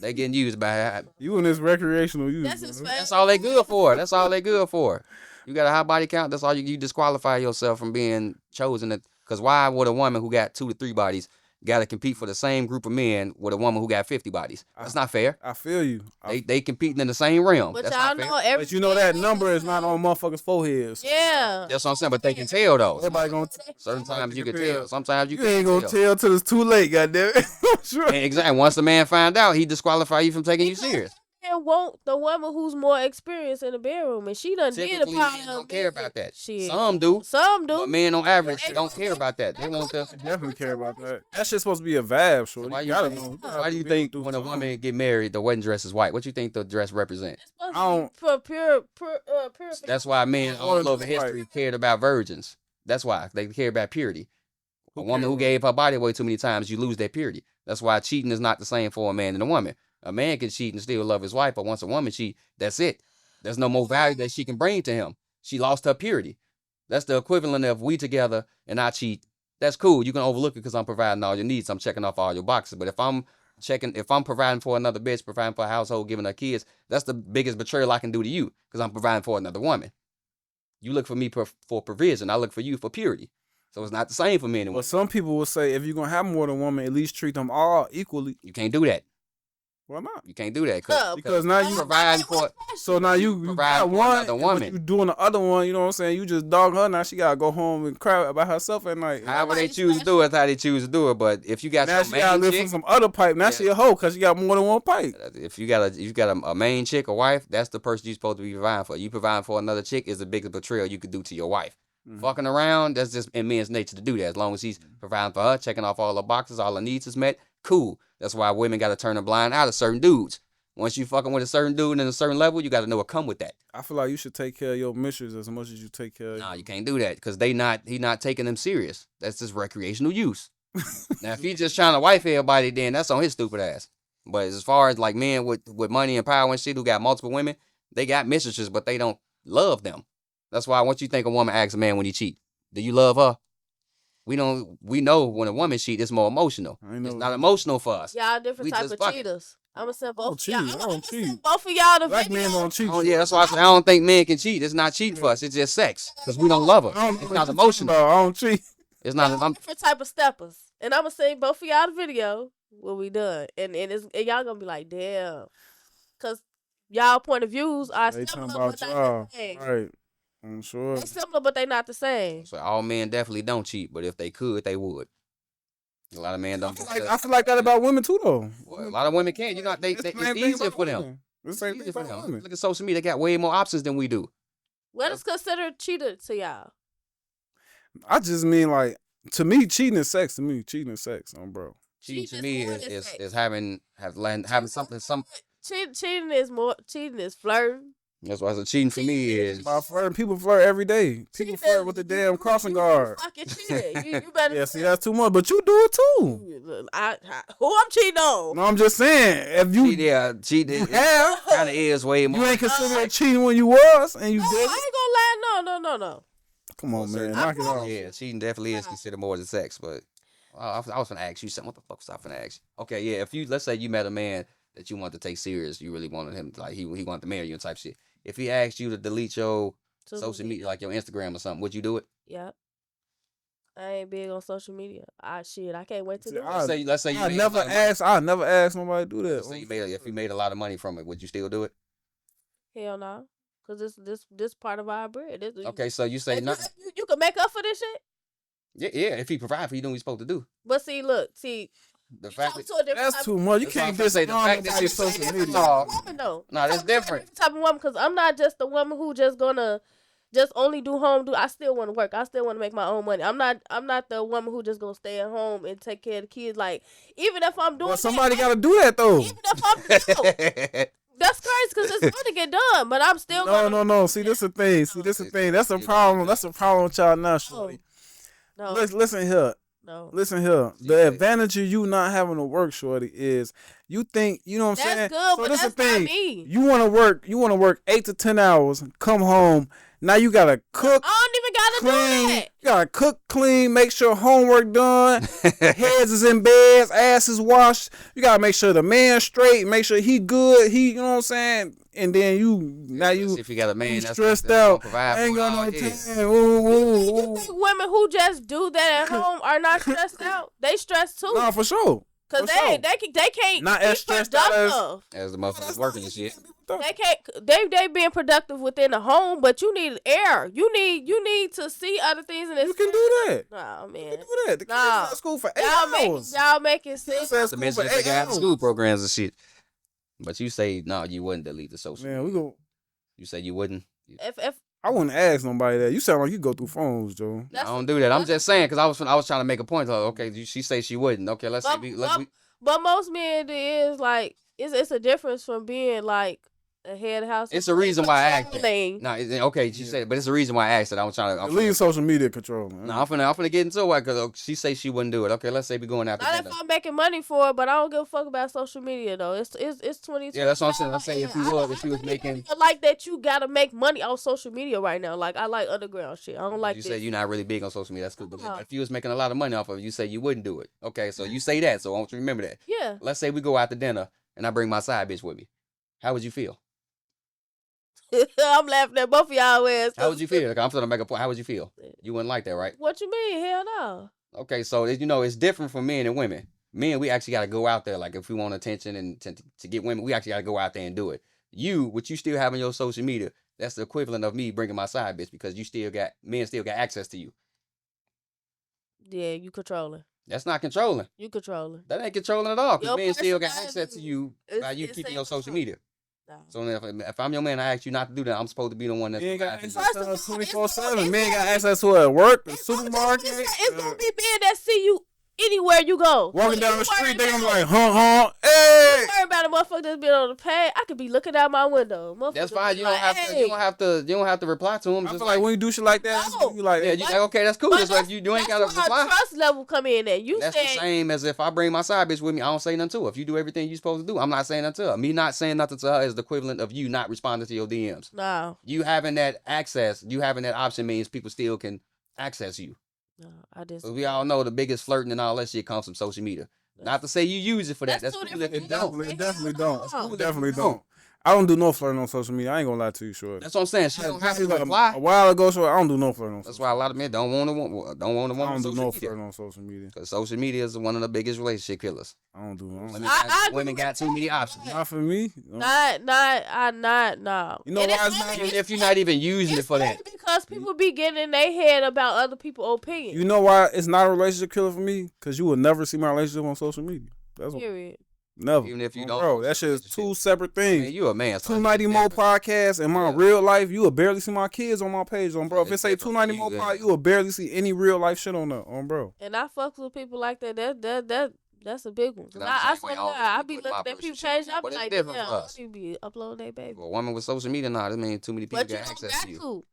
Speaker 3: They getting used by.
Speaker 1: You in this recreational use.
Speaker 2: That's his
Speaker 1: bro.
Speaker 2: favorite.
Speaker 3: That's all they good for. That's all they good for. You got a high body count. That's all you disqualify yourself from being chosen. Because why would a woman who got 2 to 3 bodies got to compete for the same group of men with a woman who got 50 bodies? That's not fair.
Speaker 1: I feel you.
Speaker 3: They competing in the same realm.
Speaker 2: But
Speaker 3: That's
Speaker 2: y'all
Speaker 3: not fair.
Speaker 2: know every.
Speaker 1: But you know that number is not on motherfuckers' foreheads.
Speaker 2: Yeah.
Speaker 3: That's what I'm saying. But they can tell though.
Speaker 1: Everybody gonna.
Speaker 3: Certain times you can
Speaker 1: tell.
Speaker 3: tell. Sometimes you
Speaker 1: You ain't
Speaker 3: can't
Speaker 1: gonna
Speaker 3: tell.
Speaker 1: tell till it's too late. Goddamn it. Sure.
Speaker 3: And exactly. Once the man find out, he disqualify you from taking you serious.
Speaker 2: And want the woman who's more experienced in the bedroom, and she done did a
Speaker 3: Typically,
Speaker 2: part
Speaker 3: men
Speaker 2: of
Speaker 3: don't care about that.
Speaker 2: Shit.
Speaker 3: Some do,
Speaker 2: Some do.
Speaker 3: but men on average don't care about that. They want to.
Speaker 1: Definitely care about that. That shit's supposed to be a vibe, shorty.
Speaker 3: Why you
Speaker 1: gotta
Speaker 3: think,
Speaker 1: know.
Speaker 3: why do you think when a woman get married, the wedding dress is white? What you think the dress represents?
Speaker 2: It's supposed
Speaker 1: I don't-
Speaker 2: to be for pure.
Speaker 3: That's why men all
Speaker 1: Orange
Speaker 3: over
Speaker 1: is white.
Speaker 3: history cared about virgins. That's why they care about purity. A
Speaker 1: Who
Speaker 3: woman
Speaker 1: cares
Speaker 3: who
Speaker 1: about-
Speaker 3: gave her body away too many times, you lose that purity. That's why cheating is not the same for a man and a woman. A man can cheat and still love his wife, but once a woman cheat, that's it. There's no more value that she can bring to him. She lost her purity. That's the equivalent of we together and I cheat. That's cool. You can overlook it because I'm providing all your needs. I'm checking off all your boxes. But if I'm providing for another bitch, providing for a household, giving her kids, that's the biggest betrayal I can do to you because I'm providing for another woman. You look for me for provision. I look for you for purity. So it's not the same for men and
Speaker 1: But
Speaker 3: women.
Speaker 1: some people will say if you're gonna have more than one woman, at least treat them all equally.
Speaker 3: You can't do that.
Speaker 1: Why not?
Speaker 3: You can't do that
Speaker 1: Because now you
Speaker 3: providing for.
Speaker 1: So now you
Speaker 3: Provide
Speaker 1: got
Speaker 3: for
Speaker 1: one,
Speaker 3: another
Speaker 1: but
Speaker 3: woman.
Speaker 1: you doing the other one. You know what I'm saying? You just dog her. Now she gotta go home and cry by herself at night.
Speaker 3: However they
Speaker 2: Somebody
Speaker 3: choose to do it, how they choose to do it. But if you got
Speaker 1: Now
Speaker 3: some
Speaker 1: she gotta
Speaker 3: main
Speaker 1: live
Speaker 3: chick,
Speaker 1: from some other pipe. Now
Speaker 3: Yeah.
Speaker 1: she a hoe because she got more than one pipe.
Speaker 3: if you got a main chick, a wife, that's the person you're supposed to be providing for. You providing for another chick is the biggest betrayal you could do to your wife.
Speaker 1: Mhm.
Speaker 3: Fucking around, that's just in men's nature to do that. As long as he's providing for her, checking off all her boxes, all her needs is met, cool. That's why women got to turn a blind eye to certain dudes. Once you fucking with a certain dude in a certain level, you got to know what come with that.
Speaker 1: I feel like you should take care of your mistress as much as you take care of.
Speaker 3: Nah, you can't do that because he not taking them serious. That's just recreational use. Now, if he's just trying to wife everybody, then that's on his stupid ass. But as far as like men with money and power and shit who got multiple women, they got mistresses, but they don't love them. That's why once you think a woman asks a man when he cheat, do you love her? We know when a woman cheat, it's more emotional.
Speaker 1: I know.
Speaker 3: It's not emotional for us.
Speaker 2: Y'all different
Speaker 3: We
Speaker 2: type
Speaker 3: just
Speaker 2: of
Speaker 3: fucking.
Speaker 2: cheaters. I'm gonna send
Speaker 1: I don't
Speaker 2: both of
Speaker 1: cheat.
Speaker 2: y'all.
Speaker 1: I don't cheat.
Speaker 2: Send both of y'all the
Speaker 1: Black men
Speaker 2: video.
Speaker 1: don't cheat.
Speaker 3: Oh yeah, that's why I said I don't think men can cheat. It's not cheating for us. It's just sex because we don't love her.
Speaker 1: I don't know
Speaker 3: It's
Speaker 1: what
Speaker 3: not
Speaker 1: you
Speaker 3: emotional.
Speaker 1: talking about. I don't cheat.
Speaker 3: It's not.
Speaker 2: Y'all different type of steppers, and I'm gonna send both of y'all the video when we done, and y'all gonna be like, damn, cause y'all point of views are
Speaker 1: They talking
Speaker 2: similar,
Speaker 1: about
Speaker 2: but
Speaker 1: y'all.
Speaker 2: not the same.
Speaker 1: Right. I'm sure.
Speaker 2: They similar, but they not the same.
Speaker 3: So all men definitely don't cheat, but if they could, they would. A lot of men don't.
Speaker 1: I feel like that about women too, though.
Speaker 3: Well, a lot of women can't. You know,
Speaker 1: It's the
Speaker 3: it's
Speaker 1: same thing
Speaker 3: easier
Speaker 1: about
Speaker 3: for them.
Speaker 1: women. It's the same
Speaker 3: It's
Speaker 1: thing
Speaker 3: easier for
Speaker 1: about
Speaker 3: them.
Speaker 1: women.
Speaker 3: Look at social media; they got way more options than we do.
Speaker 2: What is considered cheater to y'all?
Speaker 1: I just mean like, to me, cheating is sex. To me, cheating is sex, bro.
Speaker 3: Cheating to
Speaker 2: Cheating
Speaker 3: me
Speaker 2: is more
Speaker 3: is
Speaker 2: than
Speaker 3: is,
Speaker 2: sex.
Speaker 3: is having something.
Speaker 2: Cheating is more. Cheating is flirting.
Speaker 3: That's why cheating for me is.
Speaker 1: My flirt, people flirt every day. People
Speaker 2: Cheating
Speaker 1: flirt
Speaker 2: is-
Speaker 1: with the
Speaker 2: you-
Speaker 1: damn
Speaker 2: you-
Speaker 1: crossing
Speaker 2: you
Speaker 1: guard.
Speaker 2: Fucking cheating. You better.
Speaker 1: Yeah, see, that's too much. But you do it too.
Speaker 2: Who I'm cheating on?
Speaker 1: No, I'm just saying, if you
Speaker 3: Cheating
Speaker 1: have,
Speaker 3: kind of is way more.
Speaker 1: you ain't consider it cheating when you was, and you
Speaker 2: No,
Speaker 1: did
Speaker 2: I
Speaker 1: it.
Speaker 2: ain't gonna lie. No.
Speaker 1: Come on, man,
Speaker 3: certain-
Speaker 1: knock it off.
Speaker 3: Yeah, cheating definitely is considered more than sex. But I was gonna ask you something. What the fuck was I gonna ask you? Okay, yeah. If you let's say you met a man that you wanted to take serious, you really wanted him to, like he wanted to marry you and type shit. If he asked you to delete your social media, like your Instagram or something, would you do it?
Speaker 2: Yep. I ain't big on social media. I can't wait to
Speaker 1: See,
Speaker 2: do it.
Speaker 3: Let's say you
Speaker 1: I
Speaker 3: made
Speaker 1: never
Speaker 3: a lot of money.
Speaker 1: asked. I never asked nobody to do that.
Speaker 3: Let's say if you made a lot of money from it, would you still do it?
Speaker 2: Hell no. Cause this part of our bread.
Speaker 3: Okay, so you say
Speaker 2: If
Speaker 3: no.
Speaker 2: you can make up for this shit.
Speaker 3: Yeah. If he provide for you, know what he's supposed to do.
Speaker 2: But see,
Speaker 3: The
Speaker 2: you
Speaker 3: fact
Speaker 2: talk
Speaker 3: that
Speaker 2: to a different
Speaker 1: That's
Speaker 2: type
Speaker 1: too much. You
Speaker 3: That's what
Speaker 1: can't
Speaker 3: I'm
Speaker 1: just
Speaker 3: saying, the fact that
Speaker 1: nobody's
Speaker 3: you-
Speaker 1: social
Speaker 3: that's
Speaker 1: media.
Speaker 3: all.
Speaker 2: woman though.
Speaker 3: No, that's
Speaker 2: I'm a
Speaker 3: different.
Speaker 2: Type of woman, because I'm not just the woman who just gonna just only do home. I still want to work. I still want to make my own money. I'm not the woman who just gonna stay at home and take care of the kids. Like even if I'm doing,
Speaker 1: But somebody
Speaker 2: that,
Speaker 1: got to do that though.
Speaker 2: even if I'm that's crazy because it's going to get done. But I'm still
Speaker 1: No. See, this is the thing. See, this is the thing. That's the problem. That's the problem with y'all now, shorty.
Speaker 2: No,
Speaker 1: Listen here.
Speaker 2: no.
Speaker 1: Listen here. The advantage of you not having to work, shorty, is you think, you know what I'm saying?
Speaker 2: That's good, but
Speaker 1: this
Speaker 2: that's
Speaker 1: the thing.
Speaker 2: not me.
Speaker 1: You want to work 8 to 10 hours, come home. Now you got to cook,
Speaker 2: I don't even gotta do
Speaker 1: clean.
Speaker 2: that.
Speaker 1: You got to cook, clean, make sure homework done. Heads is in beds, ass is washed. You got to make sure the man's straight, make sure he good. You know what I'm saying? And then
Speaker 3: if you got a man
Speaker 1: you
Speaker 3: that's
Speaker 1: stressed
Speaker 3: that's gonna
Speaker 1: out.
Speaker 3: provide
Speaker 1: I ain't
Speaker 3: for
Speaker 1: got
Speaker 3: you,
Speaker 1: no
Speaker 3: yeah.
Speaker 1: time. Ooh.
Speaker 2: You think women who just do that at home are not stressed out? They stressed too.
Speaker 1: No, for sure.
Speaker 2: Cause
Speaker 1: for
Speaker 2: they
Speaker 1: sure.
Speaker 2: they can't
Speaker 1: Not
Speaker 2: be
Speaker 1: as stressed out as-
Speaker 2: productive.
Speaker 3: As the motherfuckers working and shit.
Speaker 2: They can't. They being productive within the home, but you need air. You need to see other things in this.
Speaker 1: You can do that.
Speaker 2: Nah,
Speaker 1: You
Speaker 2: man.
Speaker 1: can do that. The kids
Speaker 2: Nah.
Speaker 1: is at school for 8
Speaker 2: Y'all
Speaker 1: hours.
Speaker 2: making sense.
Speaker 1: Kids at
Speaker 3: To
Speaker 1: school
Speaker 3: mention
Speaker 1: for
Speaker 3: if they
Speaker 1: 8
Speaker 3: got
Speaker 1: hours.
Speaker 3: school programs and shit. But you say no, you wouldn't delete the social.
Speaker 1: Man, we go.
Speaker 3: You say you wouldn't.
Speaker 2: If
Speaker 1: I wouldn't ask nobody that. You sound like you go through phones, Joe.
Speaker 3: I don't do that. I'm just saying because I was trying to make a point. Like, okay, she say she wouldn't. Okay, let's see.
Speaker 2: But most men is like it's a difference from being like a head of house.
Speaker 3: It's a reason why I asked that.
Speaker 2: Thing.
Speaker 3: No, okay, she said, but it's a reason why I asked it. I was trying to.
Speaker 1: Leave social media control, man.
Speaker 3: No, I'm finna get into it because she say she wouldn't do it. Okay, let's say we going after
Speaker 2: Not if
Speaker 3: dinner.
Speaker 2: I'm making money for it, but I don't give a fuck about social media though. It's 2020.
Speaker 3: Yeah, that's what I'm saying. Let's say if you was making.
Speaker 2: I like that you gotta make money off social media right now. Like I like underground shit. I don't like
Speaker 3: You
Speaker 2: this.
Speaker 3: say you're not really big on social media. That's cool. But
Speaker 2: Uh-huh.
Speaker 3: if you was making a lot of money off of it, you say you wouldn't do it. Okay, so you say that. So I want you to remember that.
Speaker 2: Yeah.
Speaker 3: Let's say we go out to dinner and I bring my side bitch with me. How would you feel?
Speaker 2: I'm laughing at both of y'all ass.
Speaker 3: How would you feel? Like, I'm trying to make a point. How would you feel? You wouldn't like that, right?
Speaker 2: What you mean? Hell no.
Speaker 3: Okay, so you know it's different for men and women. Men, we actually got to go out there. Like if we want attention and to get women, we actually got to go out there and do it. What you still have on your social media, that's the equivalent of me bringing my side bitch because men still got access to you.
Speaker 2: Yeah, you controlling.
Speaker 3: That's not controlling.
Speaker 2: You controlling.
Speaker 3: That ain't controlling at all because
Speaker 2: Your
Speaker 3: men still got
Speaker 2: personality
Speaker 3: access to you by you
Speaker 2: it's
Speaker 3: keeping
Speaker 2: ain't
Speaker 3: your social
Speaker 2: control.
Speaker 3: media.
Speaker 2: No.
Speaker 3: So if I'm your man, I ask you not to do that. I'm supposed to be the one that's.
Speaker 1: You ain't got
Speaker 3: providing.
Speaker 1: access to
Speaker 2: First of all,
Speaker 1: 24/7. Man got access to it at work, the
Speaker 2: It's
Speaker 1: supermarket.
Speaker 2: gonna be men that see you anywhere you go.
Speaker 1: Walking down the
Speaker 2: You
Speaker 1: street,
Speaker 2: worry
Speaker 1: they gonna be
Speaker 2: about-
Speaker 1: like, huh, hey.
Speaker 2: Worry about a motherfucker that's been on the page. I could be looking out my window.
Speaker 3: That's
Speaker 2: Motherfucker
Speaker 3: fine.
Speaker 2: be
Speaker 3: You don't
Speaker 2: like,
Speaker 3: have to.
Speaker 2: hey.
Speaker 3: You don't have to reply to him.
Speaker 1: I
Speaker 3: Just
Speaker 1: feel like when you do shit like that,
Speaker 2: No.
Speaker 1: you like,
Speaker 3: yeah, you like, okay, that's cool.
Speaker 2: But
Speaker 3: Just like you ain't gotta
Speaker 2: that's where
Speaker 3: reply.
Speaker 2: our trust level come in at. You
Speaker 3: That's the
Speaker 2: said
Speaker 3: same as if I bring my side bitch with me. I don't say nothing to her. If you do everything you supposed to do, I'm not saying nothing to her. Me not saying nothing to her is the equivalent of you not responding to your DMs.
Speaker 2: no.
Speaker 3: You having that access, you having that option means people still can access you.
Speaker 2: No, I just.
Speaker 3: Because we all know the biggest flirting and all that shit comes from social media. Not to say you use it for that.
Speaker 2: That's
Speaker 3: That's
Speaker 2: two
Speaker 3: cool if you
Speaker 2: different
Speaker 3: don't.
Speaker 2: things.
Speaker 1: It definitely don't.
Speaker 2: That's cool
Speaker 1: It definitely don't. I don't do no flirting on social media. I ain't gonna lie to you, short.
Speaker 3: That's what I'm saying. She don't have to
Speaker 1: Like
Speaker 3: reply.
Speaker 1: a while ago, short. I don't do no flirting on
Speaker 3: That's
Speaker 1: social
Speaker 3: why a lot of men don't want to
Speaker 1: media. I
Speaker 3: woman
Speaker 1: don't
Speaker 3: on
Speaker 1: do
Speaker 3: social
Speaker 1: no
Speaker 3: media.
Speaker 1: flirting on social media.
Speaker 3: Because social media is one of the biggest relationship killers.
Speaker 1: I don't do no.
Speaker 3: Women got too many options.
Speaker 1: Not for me. No.
Speaker 2: No.
Speaker 1: You know
Speaker 2: And
Speaker 1: why
Speaker 2: it's
Speaker 1: it's not?
Speaker 2: only-
Speaker 3: Even if you're not even using it
Speaker 2: It's
Speaker 3: for that.
Speaker 2: only because people be getting in their head about other people's opinions.
Speaker 1: You know why it's not a relationship killer for me? Because you will never see my relationship on social media. That's what,
Speaker 2: Period.
Speaker 1: never.
Speaker 3: Even if you
Speaker 1: Oh,
Speaker 3: don't
Speaker 1: bro,
Speaker 3: post
Speaker 1: that
Speaker 3: a
Speaker 1: shit is
Speaker 3: relationship.
Speaker 1: two separate things.
Speaker 3: Man, you a man. so
Speaker 1: 290
Speaker 3: it's
Speaker 1: Mo
Speaker 3: different.
Speaker 1: podcast and my
Speaker 3: Yeah.
Speaker 1: real life, you will barely see my kids on my page on bro. If it
Speaker 3: It's
Speaker 1: say
Speaker 3: different
Speaker 1: 290
Speaker 3: for
Speaker 1: Mo
Speaker 3: you,
Speaker 1: pod,
Speaker 3: yeah.
Speaker 1: you will barely see any real life shit on that on bro.
Speaker 2: And I fuck with people like that. That's a big one. 'Cause
Speaker 3: And I'm
Speaker 2: I
Speaker 3: the same
Speaker 2: swear
Speaker 3: way.
Speaker 2: to
Speaker 3: I don't
Speaker 2: God, I
Speaker 3: really
Speaker 2: be
Speaker 3: put my
Speaker 2: looking at people
Speaker 3: personal
Speaker 2: change.
Speaker 3: shit
Speaker 2: I
Speaker 3: out,
Speaker 2: be
Speaker 3: but it's
Speaker 2: like,
Speaker 3: different
Speaker 2: damn,
Speaker 3: for
Speaker 2: why
Speaker 3: us.
Speaker 2: you be uploading their baby?
Speaker 3: For a woman with social media now, that means too many people
Speaker 2: But you
Speaker 3: got
Speaker 2: don't
Speaker 3: access
Speaker 2: got
Speaker 3: to you.
Speaker 2: to.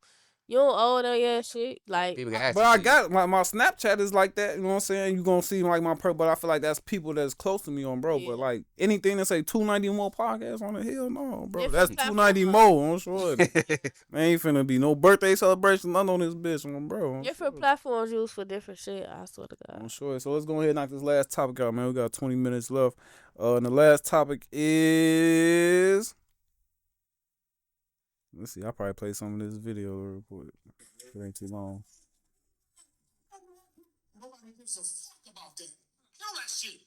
Speaker 2: You don't owe that ass shit. Like,
Speaker 3: People got access
Speaker 1: But I
Speaker 3: to
Speaker 1: got my Snapchat is like that, you know what I'm saying? You gonna see like my but I feel like that's people that's close to me on bro.
Speaker 2: Yeah.
Speaker 1: But like anything that say 290 Mo podcast on the hill, no, bro.
Speaker 2: Different
Speaker 1: That's
Speaker 2: platform.
Speaker 1: 290 Mo, I'm sure.
Speaker 3: you.
Speaker 1: Man, ain't finna be no birthday celebration, none on this bitch, on bro. I'm
Speaker 2: different
Speaker 1: sure.
Speaker 2: platforms used for different shit. I swear to
Speaker 1: I'm
Speaker 2: God.
Speaker 1: sure. So let's go ahead and knock this last topic out, man. We got 20 minutes left. And the last topic is. Let's see. I'll probably play some of this video real quick. If it ain't too long.
Speaker 4: Nobody gives a fuck about that. Kill that shit.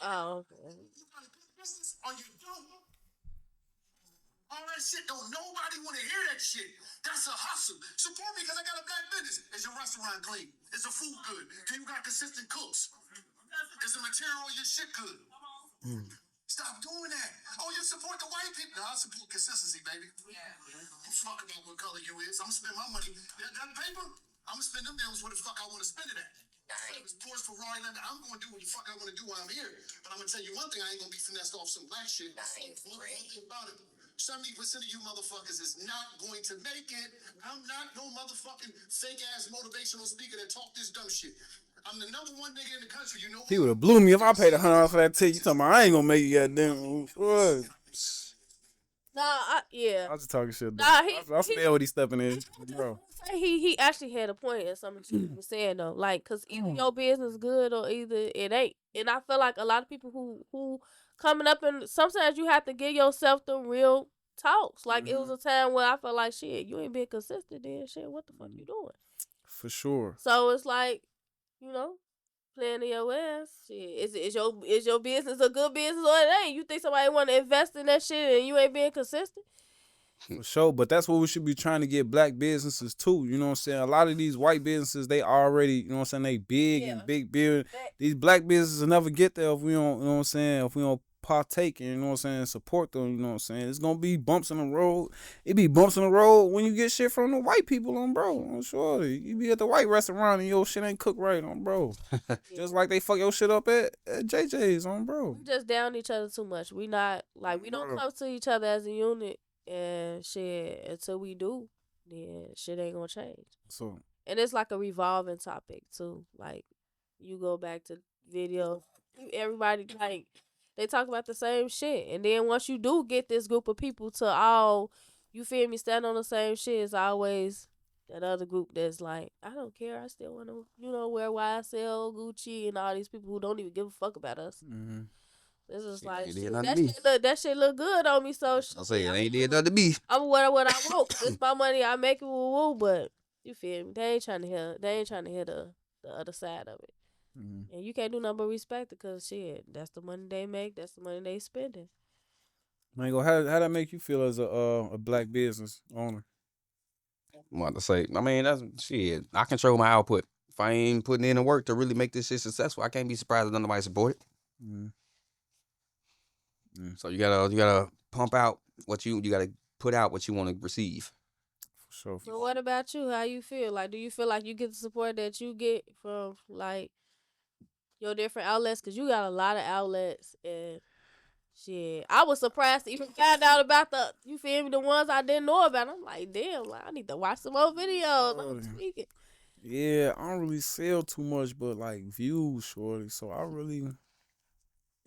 Speaker 2: Oh, okay.
Speaker 4: You got a good business or you don't. All that shit, don't nobody want to hear that shit. That's a hustle. Support me because I got a black business. Is your restaurant clean? Is the food good? Do you got consistent cooks? Is the material of your shit good? Stop doing that. Oh, you support the white people? No, I support consistency, baby. I'm fuck about what color you is. I'm gonna spend my money. That paper, I'm gonna spend them bills where the fuck I want to spend it at. If it's pours for Roy London, I'm gonna do what the fuck I want to do while I'm here. But I'm gonna tell you one thing: I ain't gonna be finessed off some black shit. One thing about it. 70% of you motherfuckers is not going to make it. I'm not no motherfucking fake ass motivational speaker that talk this dumb shit. I'm the number one nigga in the country. You know
Speaker 1: He would have blew me if I paid $100 for that ticket. You talking about I ain't gonna make it goddamn. What?
Speaker 2: Yeah.
Speaker 1: I was just talking shit.
Speaker 2: Nah,
Speaker 1: I smell what he's stepping in, bro.
Speaker 2: He actually had a point in something he was saying though, like, cause either your business good or either it ain't. And I feel like a lot of people who coming up and sometimes you have to give yourself the real talks. Like it was a time where I felt like shit, you ain't being consistent. Then shit, what the fuck you doing?
Speaker 1: For sure.
Speaker 2: So it's like, you know, playing in your ass. Shit, is your business a good business or it ain't? You think somebody want to invest in that shit and you ain't being consistent?
Speaker 1: For sure, but that's what we should be trying to get black businesses too. You know what I'm saying? A lot of these white businesses, they already, you know what I'm saying, they big
Speaker 2: Yeah.
Speaker 1: and big building. These black businesses will never get there if we don't, you know what I'm saying, if we don't partake and, you know what I'm saying, support them, you know what I'm saying? It's gonna be bumps in the road. It be bumps in the road when you get shit from the white people on bro. I'm sure. You be at the white restaurant and your shit ain't cooked right on bro. Just like they fuck your shit up at JJ's on bro.
Speaker 2: We just down each other too much. We not like we don't come to each other as a unit and shit until we do, then shit ain't gonna change.
Speaker 1: So
Speaker 2: And it's like a revolving topic too. Like you go back to video, everybody like they talk about the same shit. And then once you do get this group of people to all, you feel me, stand on the same shit, it's always that other group that's like, I don't care, I still want to, you know, wear YSL, Gucci, and all these people who don't even give a fuck about us. This is
Speaker 3: Shit,
Speaker 2: like
Speaker 3: ain't did
Speaker 2: shit,
Speaker 3: nothing to me.
Speaker 2: that shit look good on me. So
Speaker 3: I'll say it ain't did nothing to me.
Speaker 2: I'm wear what I want. It's my money. I make it woo woo. But you feel me? They ain't trying to hear. They ain't trying to hear the other side of it. And you can't do nothing but respect it, because shit, that's the money they make, that's the money they spending.
Speaker 1: Mango, how that make you feel as a black business owner?
Speaker 3: What to say? I mean, that's shit. I control my output. If I ain't putting in the work to really make this shit successful, I can't be surprised if nobody support it.
Speaker 1: Mm.
Speaker 3: So you gotta pump out what you gotta put out what you want to receive.
Speaker 1: For sure.
Speaker 2: So what about you? How you feel? Like, do you feel like you get the support that you get from like your different outlets? Cause you got a lot of outlets, and shit, I was surprised to even find out about you feel me, the ones I didn't know about. I'm like, damn, like I need to watch some more videos. I'm speaking.
Speaker 1: Yeah, I don't really sell too much, but like views, shorty. So I really,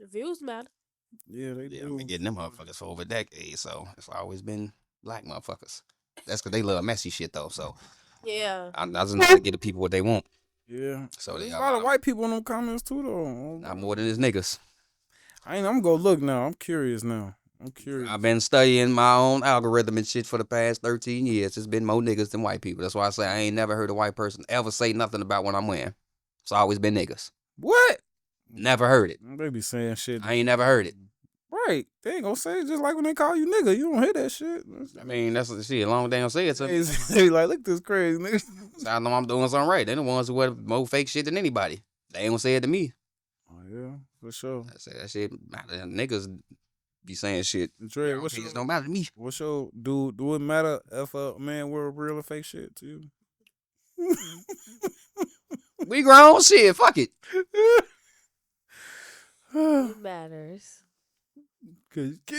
Speaker 2: The views matter.
Speaker 1: yeah, they
Speaker 3: Yeah,
Speaker 1: do.
Speaker 3: I've been getting them motherfuckers for over a decade, so it's always been black motherfuckers. That's because they love messy shit though. So
Speaker 2: Yeah.
Speaker 3: I just know how to get the people what they want.
Speaker 1: Yeah.
Speaker 3: So
Speaker 1: There's
Speaker 3: they
Speaker 1: a lot of white people in them comments too, though.
Speaker 3: not more than his niggas.
Speaker 1: I'm gonna go look now. I'm curious now. I'm curious.
Speaker 3: I've been studying my own algorithm and shit for the past 13 years. It's been more niggas than white people. That's why I say I ain't never heard a white person ever say nothing about what I'm wearing. It's always been niggas.
Speaker 1: What?
Speaker 3: Never heard it.
Speaker 1: They be saying shit.
Speaker 3: I ain't never heard it.
Speaker 1: Right. They ain't gonna say it just like when they call you nigga. You don't hear that shit.
Speaker 3: I mean, that's the shit. As long as they don't say it to me.
Speaker 1: They be like, look this crazy nigga.
Speaker 3: So I know I'm doing something right. They the ones who wear more fake shit than anybody. They ain't gonna say it to me.
Speaker 1: Oh yeah, for sure.
Speaker 3: I say that shit matter. Niggas be saying shit.
Speaker 1: Dre,
Speaker 3: It just don't matter to me.
Speaker 1: what's your do it matter if a man wear real or fake shit to you?
Speaker 3: We grown shit. Fuck it.
Speaker 2: It matters.
Speaker 1: Can
Speaker 3: I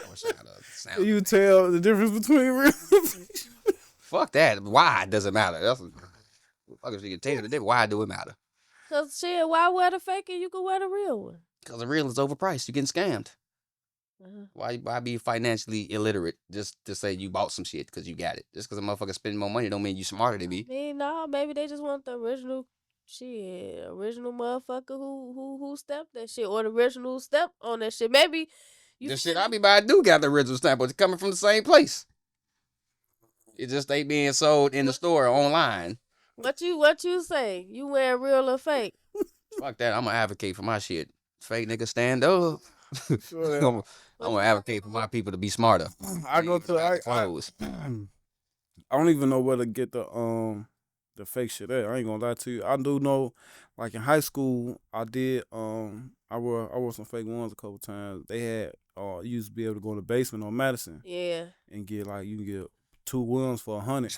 Speaker 3: wish I had a sound.
Speaker 1: can you tell the difference between real and fake shit?
Speaker 3: Fuck that. Why does it matter? That's fuck if you can tell the difference. Why do it matter?
Speaker 2: Cause shit, why wear the fake and you can wear the real one?
Speaker 3: Because the real is overpriced. You're getting scammed.
Speaker 2: Uh-huh.
Speaker 3: Why be financially illiterate just to say you bought some shit because you got it? Just because a motherfucker spending more money don't mean you smarter than me.
Speaker 2: I mean, no, maybe they just want the original shit, original motherfucker who stepped that shit, or the original step on that shit. Maybe you
Speaker 3: The shit I be buying do got the original stamp, but it's coming from the same place. It just ain't being sold in the store or online.
Speaker 2: what you say? You wear real or fake?
Speaker 3: Fuck that. I'm gonna advocate for my shit. Fake nigga, stand up.
Speaker 1: Sure.
Speaker 3: I'm gonna advocate for my people to be smarter.
Speaker 1: I go to I
Speaker 3: Clothes.
Speaker 1: don't even know where to get the fake shit at. I ain't gonna lie to you. I do know, like in high school, I did I wore some fake ones a couple times. They had you used to be able to go in the basement on Madison
Speaker 2: Yeah,
Speaker 1: and get like you can get 2 ones for $100.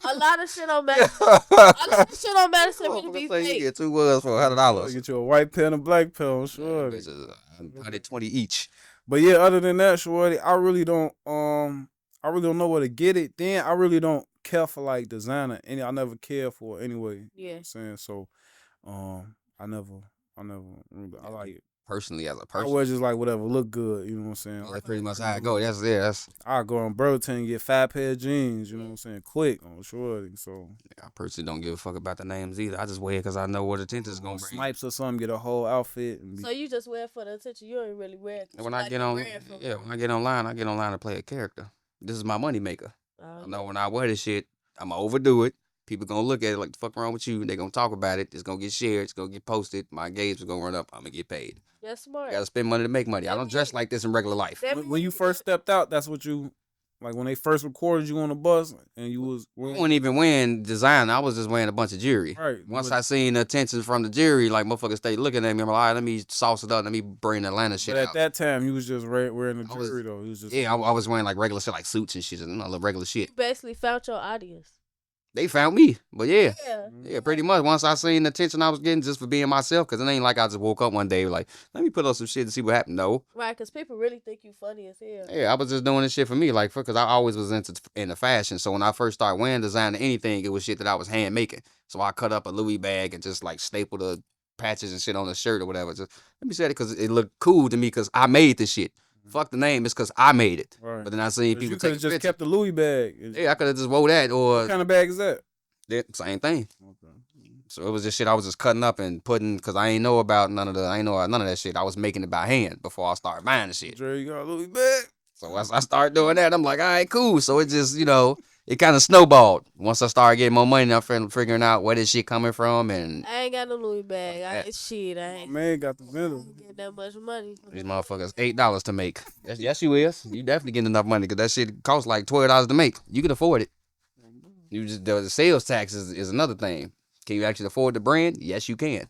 Speaker 2: a lot of shit on Madison. A lot of shit on Madison really be
Speaker 3: You
Speaker 2: fake.
Speaker 3: get 2 words for $100.
Speaker 1: Get you a white pen and black pen, I'm sure.
Speaker 3: Bitch is 120 each.
Speaker 1: But yeah, other than that, shorty, I really don't know where to get it. Then I really don't care for like designer. I never cared for it anyway. You know
Speaker 2: Yeah.
Speaker 1: what I'm saying? So I never I like it.
Speaker 3: Personally, as a
Speaker 1: I
Speaker 3: person,
Speaker 1: wear just like whatever look good, you know what I'm saying?
Speaker 3: that's
Speaker 1: Like
Speaker 3: pretty much how I go. That's
Speaker 1: I go on Burlington and get 5 pair of jeans, you know what I'm saying? Quick on shorty. So
Speaker 3: I personally don't give a fuck about the names either. I just wear it because I know what attention is gonna bring.
Speaker 1: snipes or something, get a whole outfit and be
Speaker 2: So you just wear it for the attention. You don't really wear it. 'cause
Speaker 3: When
Speaker 2: you
Speaker 3: I
Speaker 2: like
Speaker 3: get
Speaker 2: the
Speaker 3: on,
Speaker 2: brand from-
Speaker 3: when I get online to play a character. This is my money maker. I know when I wear this shit, I'ma overdo it. People gonna look at it like the fuck wrong with you. They gonna talk about it. It's gonna get shared. It's gonna get posted. My engagement gonna run up. I'm gonna get paid.
Speaker 2: That's smart.
Speaker 3: Gotta spend money to make money. I don't dress like this in regular life.
Speaker 2: That
Speaker 1: when you first stepped out, that's what you like when they first recorded you on the bus and you was
Speaker 3: I wasn't even wearing design. I was just wearing a bunch of jewelry.
Speaker 1: right.
Speaker 3: Once
Speaker 1: but,
Speaker 3: I seen the attention from the jury, like motherfuckers stay looking at me. I'm like, all right, let me sauce it up. Let me bring the Atlanta shit
Speaker 1: but at
Speaker 3: out.
Speaker 1: that time you was just wearing the
Speaker 3: I was-
Speaker 1: jewelry though. You was just
Speaker 3: Yeah, I was wearing like regular shit, like suits and shit, regular shit.
Speaker 2: you basically found your audience.
Speaker 3: They found me, but yeah.
Speaker 2: Yeah.
Speaker 3: Yeah, pretty much. Once I seen the attention I was getting just for being myself, because it ain't like I just woke up one day like, let me put up some shit to see what happened. No.
Speaker 2: Right, because people really think you funny as hell.
Speaker 3: Yeah, I was just doing this shit for me, like, because I always was into fashion. So when I first started wearing design or anything, it was shit that I was hand making. So I cut up a Louis bag and just like staple the patches and shit on the shirt or whatever. Just let me say it because it looked cool to me because I made the shit. Fuck the name, it's because I made it.
Speaker 1: right.
Speaker 3: But then I seen
Speaker 1: But
Speaker 3: people
Speaker 1: you could
Speaker 3: take
Speaker 1: have just
Speaker 3: pictures.
Speaker 1: kept the Louis bag.
Speaker 3: Yeah, I could have just wore that or
Speaker 1: What kind of bag is that?
Speaker 3: that same thing.
Speaker 1: Okay.
Speaker 3: So it was just shit I was just cutting up and putting because I ain't know about none of that shit. I was making it by hand before I started buying the shit.
Speaker 1: Dre, you got a Louis bag?
Speaker 3: So as I started doing that, I'm like, all right, cool. So it just, it kind of snowballed. Once I started getting more money, I'm figuring out where this shit coming from, and
Speaker 2: I ain't got no Louis bag.
Speaker 3: Yeah.
Speaker 2: Shit, I
Speaker 1: My
Speaker 2: ain't
Speaker 1: man got the vendor.
Speaker 2: get that much money.
Speaker 3: these motherfuckers $8 to make. Yes, you is. You definitely getting enough money because that shit costs like $12 to make. You can afford it. You just the sales tax is another thing. Can you actually afford the brand? Yes, you can.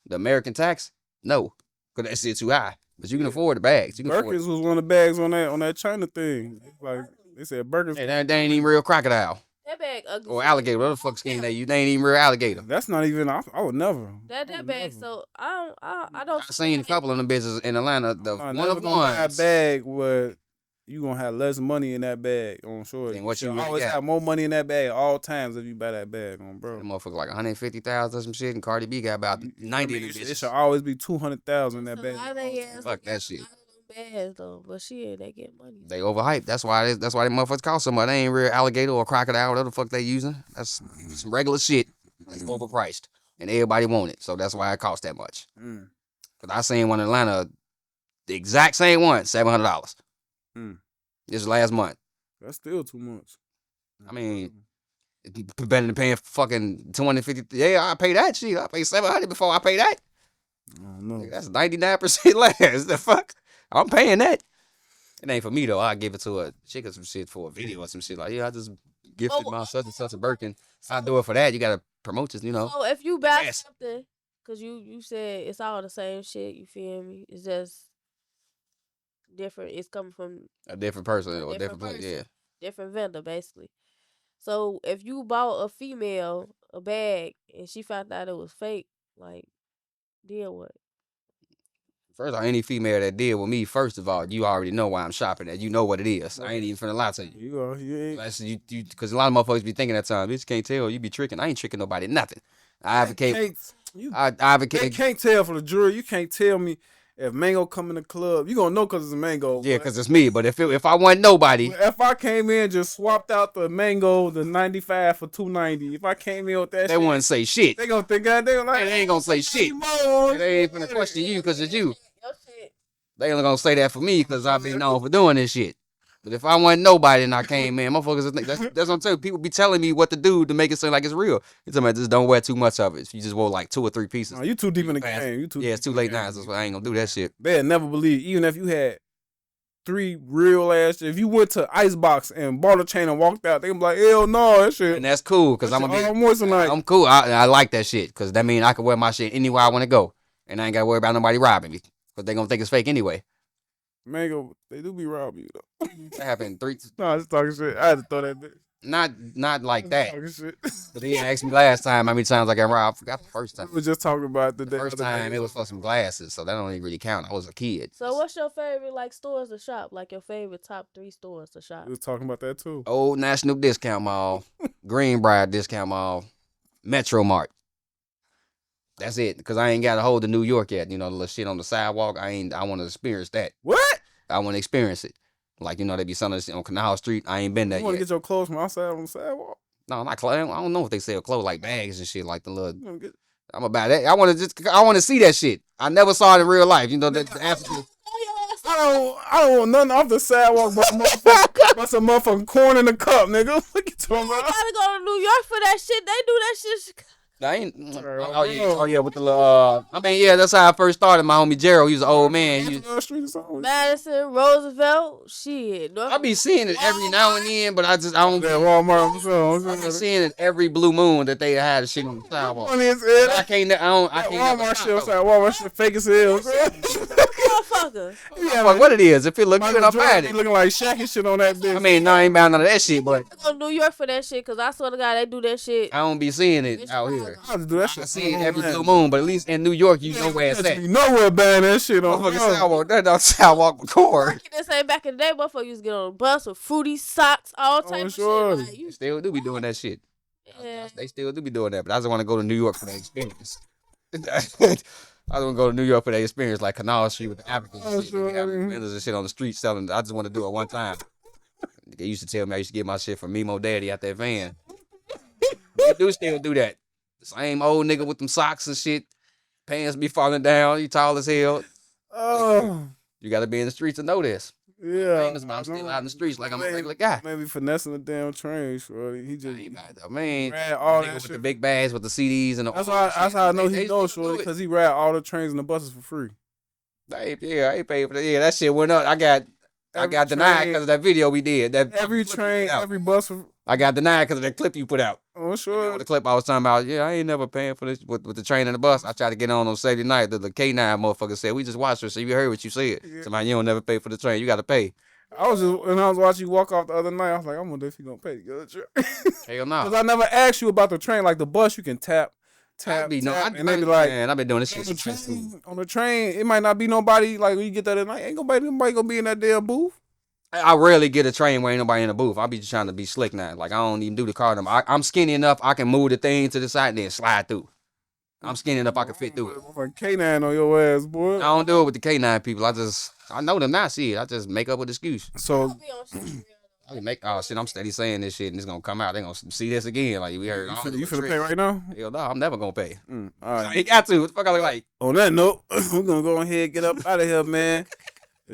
Speaker 3: The American tax, no, because that shit too high. But you can afford the bags. You can afford it.
Speaker 1: Birkins was one of the bags on that China thing. Like they said, Birkins.
Speaker 3: Hey, they ain't even real crocodile
Speaker 2: That bag ugly.
Speaker 3: or
Speaker 2: shit.
Speaker 3: alligator. What the fuck skin they use? They ain't even real alligator.
Speaker 1: That's not even. I would never.
Speaker 2: That bag. So I don't.
Speaker 3: I seen a couple of them bitches in Atlanta.
Speaker 1: I'm
Speaker 3: One
Speaker 1: never
Speaker 3: of
Speaker 1: gonna buy a
Speaker 3: ones.
Speaker 1: bag where you gonna have less money in that bag. On sure.
Speaker 3: Than what you
Speaker 1: should
Speaker 3: really
Speaker 1: always
Speaker 3: got.
Speaker 1: have more money in that bag at all times if you buy that bag, on
Speaker 3: That
Speaker 1: bro.
Speaker 3: motherfucker like 150,000 or some shit, and Cardi B got about 90 of them
Speaker 1: It
Speaker 3: bitches.
Speaker 1: should always be 200,000 in that bag.
Speaker 3: Fuck that shit.
Speaker 2: Bags though, but shit, they get money.
Speaker 3: They overhyped. That's why them motherfuckers cost so much. They ain't real alligator or crocodile, whatever the fuck they using. That's some regular shit. That's overpriced. And everybody want it. So that's why it costs that much.
Speaker 1: Mm.
Speaker 3: Cause I seen one in Atlanta, the exact same one, $700.
Speaker 1: Mm.
Speaker 3: This last month.
Speaker 1: That's still too much.
Speaker 3: I mean, it's better than paying fucking 250. Yeah, I pay that shit. I pay $700 before I pay that.
Speaker 1: I don't know.
Speaker 3: That's 99% less. The fuck? I'm paying that. It ain't for me though. I give it to a chick or some shit for a video or some shit. Like, yeah, I just gifted my such and such a Birkin. I do it for that. You gotta promote this, you know.
Speaker 2: So if you buy
Speaker 3: Yes.
Speaker 2: something, cause you said it's all the same shit. You feel me? It's just different. It's coming from
Speaker 3: A different person or a
Speaker 2: different
Speaker 3: different place.
Speaker 2: person.
Speaker 3: Yeah.
Speaker 2: different vendor, basically. So if you bought a female a bag and she found out it was fake, like, then what?
Speaker 3: First of all, any female that deal with me, first of all, you already know why I'm shopping at. You know what it is. I ain't even finna lie to you.
Speaker 1: You ain't.
Speaker 3: That's because a lot of motherfuckers be thinking that time, bitch can't tell, you be tricking. I ain't tricking nobody, nothing. I advocate. I
Speaker 1: They
Speaker 3: advocate.
Speaker 1: can't tell for the jury. You can't tell me if Mango come in the club. You gonna know because it's a Mango.
Speaker 3: Yeah, because it's me. But if I wasn't nobody,
Speaker 1: If I came in just swapped out the Mango, the 95 for 290. If I came in with that,
Speaker 3: they
Speaker 1: shit,
Speaker 3: wouldn't say shit.
Speaker 1: they gonna think they like
Speaker 3: They ain't gonna say shit. They ain't finna question you because it's you.
Speaker 2: Your shit.
Speaker 3: They only gonna say that for me because I've been known for doing this shit. But if I wasn't nobody and I came in, motherfuckers would think that's what I'm telling you. People be telling me what to do to make it seem like it's real. You talking about just don't wear too much of it. If you just wear like 2 or 3 pieces.
Speaker 1: Oh, you too deep in the
Speaker 3: Fast.
Speaker 1: game. You too.
Speaker 3: Yeah, it's too late now. So I ain't gonna do that shit.
Speaker 1: They'd never believe, even if you had 3 real ass. If you went to Icebox and bought a chain and walked out, they be like, hell no, that shit.
Speaker 3: And that's cool because I'm
Speaker 1: all
Speaker 3: gonna be.
Speaker 1: moissanite.
Speaker 3: I'm cool. I like that shit because that mean I can wear my shit anywhere I want to go, and I ain't gotta worry about nobody robbing me because they gonna think it's fake anyway.
Speaker 1: Mango, they do be robbing you though.
Speaker 3: That happened 3.
Speaker 1: No, I just talking shit. I had to throw that bitch.
Speaker 3: Not like that.
Speaker 1: Talking shit.
Speaker 3: But he asked me last time how many times I got robbed. I forgot the first time.
Speaker 1: We was just talking about the
Speaker 3: The first time it was for some glasses, so that don't even really count. I was a kid.
Speaker 2: So what's your favorite like stores to shop? Like your favorite top 3 stores to shop?
Speaker 1: We was talking about that too.
Speaker 3: Old National Discount Mall, Greenbrier Discount Mall, Metro Mart. That's it. Cause I ain't got a hold of New York yet. You know, the little shit on the sidewalk. I want to experience that.
Speaker 1: What?
Speaker 3: I want to experience it. Like, you know, they be selling this on Canal Street. I ain't been there
Speaker 1: You want to
Speaker 3: yet.
Speaker 1: get your clothes from outside on the sidewalk?
Speaker 3: No, not clothes. I don't know if they sell clothes like bags and shit like the little.
Speaker 1: You wanna get-
Speaker 3: I'm about that. I want to see that shit. I never saw it in real life. You know, the African.
Speaker 1: I don't want nothing off the sidewalk but some motherfucking corn in a cup, nigga. What you talking
Speaker 2: You
Speaker 1: about?
Speaker 2: gotta go to New York for that shit. They do that shit.
Speaker 3: I ain't. Oh yeah, with the little. I mean, yeah, that's how I first started. My homie Gerald, he was an old man.
Speaker 1: Street or something?
Speaker 2: Madison, Roosevelt, shit.
Speaker 3: I be seeing it every now and then, but I don't.
Speaker 1: Yeah, Walmart.
Speaker 3: I be seeing it every blue moon that they had the shit on the sidewalk.
Speaker 1: Funny as hell.
Speaker 3: I can't. I
Speaker 1: That
Speaker 3: can't. never
Speaker 1: Walmart
Speaker 3: stop,
Speaker 1: shit,
Speaker 3: though.
Speaker 1: Walmart shit fake as hell.
Speaker 2: Motherfucker.
Speaker 3: Fuck what it is. If it look good, I'll buy
Speaker 1: Jordan
Speaker 3: it.
Speaker 1: looking like Shaq and shit on that bitch.
Speaker 3: I mean, no, I ain't about none of that shit, but
Speaker 2: I go to New York for that shit, cause I swear to God, they do that shit.
Speaker 3: I don't be seeing it out here.
Speaker 1: I just do that
Speaker 3: I
Speaker 1: shit.
Speaker 3: see it every blue moon, but at least in New York, you know where it's at.
Speaker 1: You nowhere buying that shit on.
Speaker 3: Motherfucking sidewalk, that don't sidewalk record.
Speaker 2: This ain't back in the day, motherfucker used to get on a bus with fruity socks, all type of
Speaker 1: sure.
Speaker 2: shit. Like,
Speaker 3: They
Speaker 2: you,
Speaker 3: still do be doing that shit.
Speaker 2: yeah.
Speaker 3: They still do be doing that, but I just want to go to New York for the experience. I just want to go to New York for the experience, like Canal Street with the Africans and shit. They have vendors and shit on the street selling. I just want to do it one time. They used to tell me I used to get my shit from Memo Daddy out that van. They do still do that. Same old nigga with them socks and shit. Pants be falling down. You tall as hell.
Speaker 1: Oh,
Speaker 3: You got to be in the streets to know this.
Speaker 1: Yeah.
Speaker 3: famous, but I'm still out in the streets like I'm a regular guy.
Speaker 1: Maybe finessing the damn train, shorty. He just
Speaker 3: Man,
Speaker 1: ran all that
Speaker 3: with
Speaker 1: shit.
Speaker 3: the big bags with the CDs and the
Speaker 1: That's how I know he knows,
Speaker 3: still
Speaker 1: shorty,
Speaker 3: do it.
Speaker 1: because he ran all the trains and the buses for free.
Speaker 3: I ain't paid for that. Yeah, that shit went up. I got
Speaker 1: Every
Speaker 3: denied
Speaker 1: train-
Speaker 3: because of that video we did. That
Speaker 1: Every
Speaker 3: clip you
Speaker 1: train,
Speaker 3: put out.
Speaker 1: every bus. For,
Speaker 3: I got denied because of that clip you put out.
Speaker 1: oh, sure.
Speaker 3: The clip I was talking about, yeah, I ain't never paying for this with the train and the bus. I tried to get on Saturday night. The K9 motherfucker said, we just watched her, so you heard what you said.
Speaker 1: Yeah.
Speaker 3: Somebody, you don't never pay for the train. You got to pay.
Speaker 1: When I was watching you walk off the other night, I was like, I'm wonder if he gonna pay to get a train.
Speaker 3: Hell no.
Speaker 1: Because I never asked you about the train. Like the bus, you can tap, and they be like,
Speaker 3: man, I've been doing this
Speaker 1: on
Speaker 3: shit
Speaker 1: the,
Speaker 3: since
Speaker 1: train, on the train, it might not be nobody. Like when you get that at night, ain't nobody gonna be in that damn booth.
Speaker 3: I rarely get a train where ain't nobody in the booth. I be just trying to be slick now. Like, I don't even do the car number. I'm skinny enough, I can move the thing to the side and then slide through. I'm skinny enough, I can fit through it.
Speaker 1: K9 on your ass, boy.
Speaker 3: I don't do it with the K9 people. I know them now, shit. I just make up an excuse.
Speaker 1: So
Speaker 2: Be on shit.
Speaker 3: I can make, oh shit, I'm steady saying this shit and it's gonna come out. They gonna see this again. Like, we heard.
Speaker 1: you finna pay right now?
Speaker 3: Hell no, I'm never gonna pay.
Speaker 1: All
Speaker 3: I
Speaker 1: right.
Speaker 3: ain't got to. What the fuck I look like?
Speaker 1: On that note, we're gonna go ahead and get up out of here, man.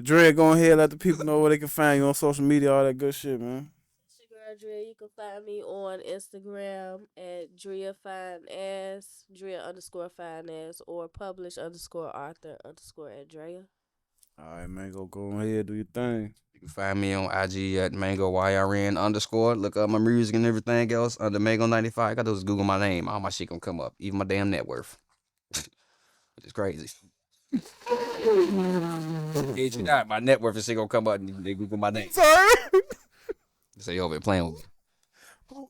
Speaker 1: Dre, go ahead, let the people know where they can find you on social media, all that good shit, man.
Speaker 2: It's your girl Drea. You can find me on Instagram at Drea Fine Ass, Drea_Fine Ass, or publish_author_ at Drea.
Speaker 1: All right, man, go ahead, do your thing.
Speaker 3: You can find me on IG at MangoYRN_. Look up my music and everything else under Mango95. I got those Google my name. All my shit gonna come up. Even my damn net worth. Which is crazy. Kid you not, my net worth and shit gonna come up and they Google my name.
Speaker 1: Sorry.
Speaker 3: Say yo, been playing with me.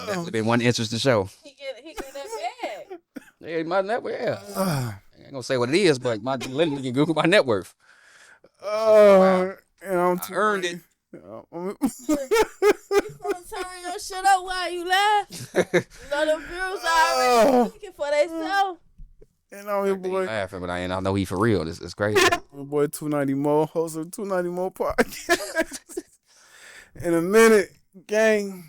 Speaker 3: Definitely been one interesting show.
Speaker 2: He get that bag.
Speaker 3: Yeah, my net worth, yeah. I ain't gonna say what it is, but my literally can Google my net worth.
Speaker 1: And I'm
Speaker 3: I earned it.
Speaker 2: You gonna turn your shit up while you laugh? You know them views already looking for themselves.
Speaker 1: And I'm your boy,
Speaker 3: Laughing, but I know he for real. This is crazy.
Speaker 1: my boy 290 Mo, host of 290 Mo podcast. In a minute, gang.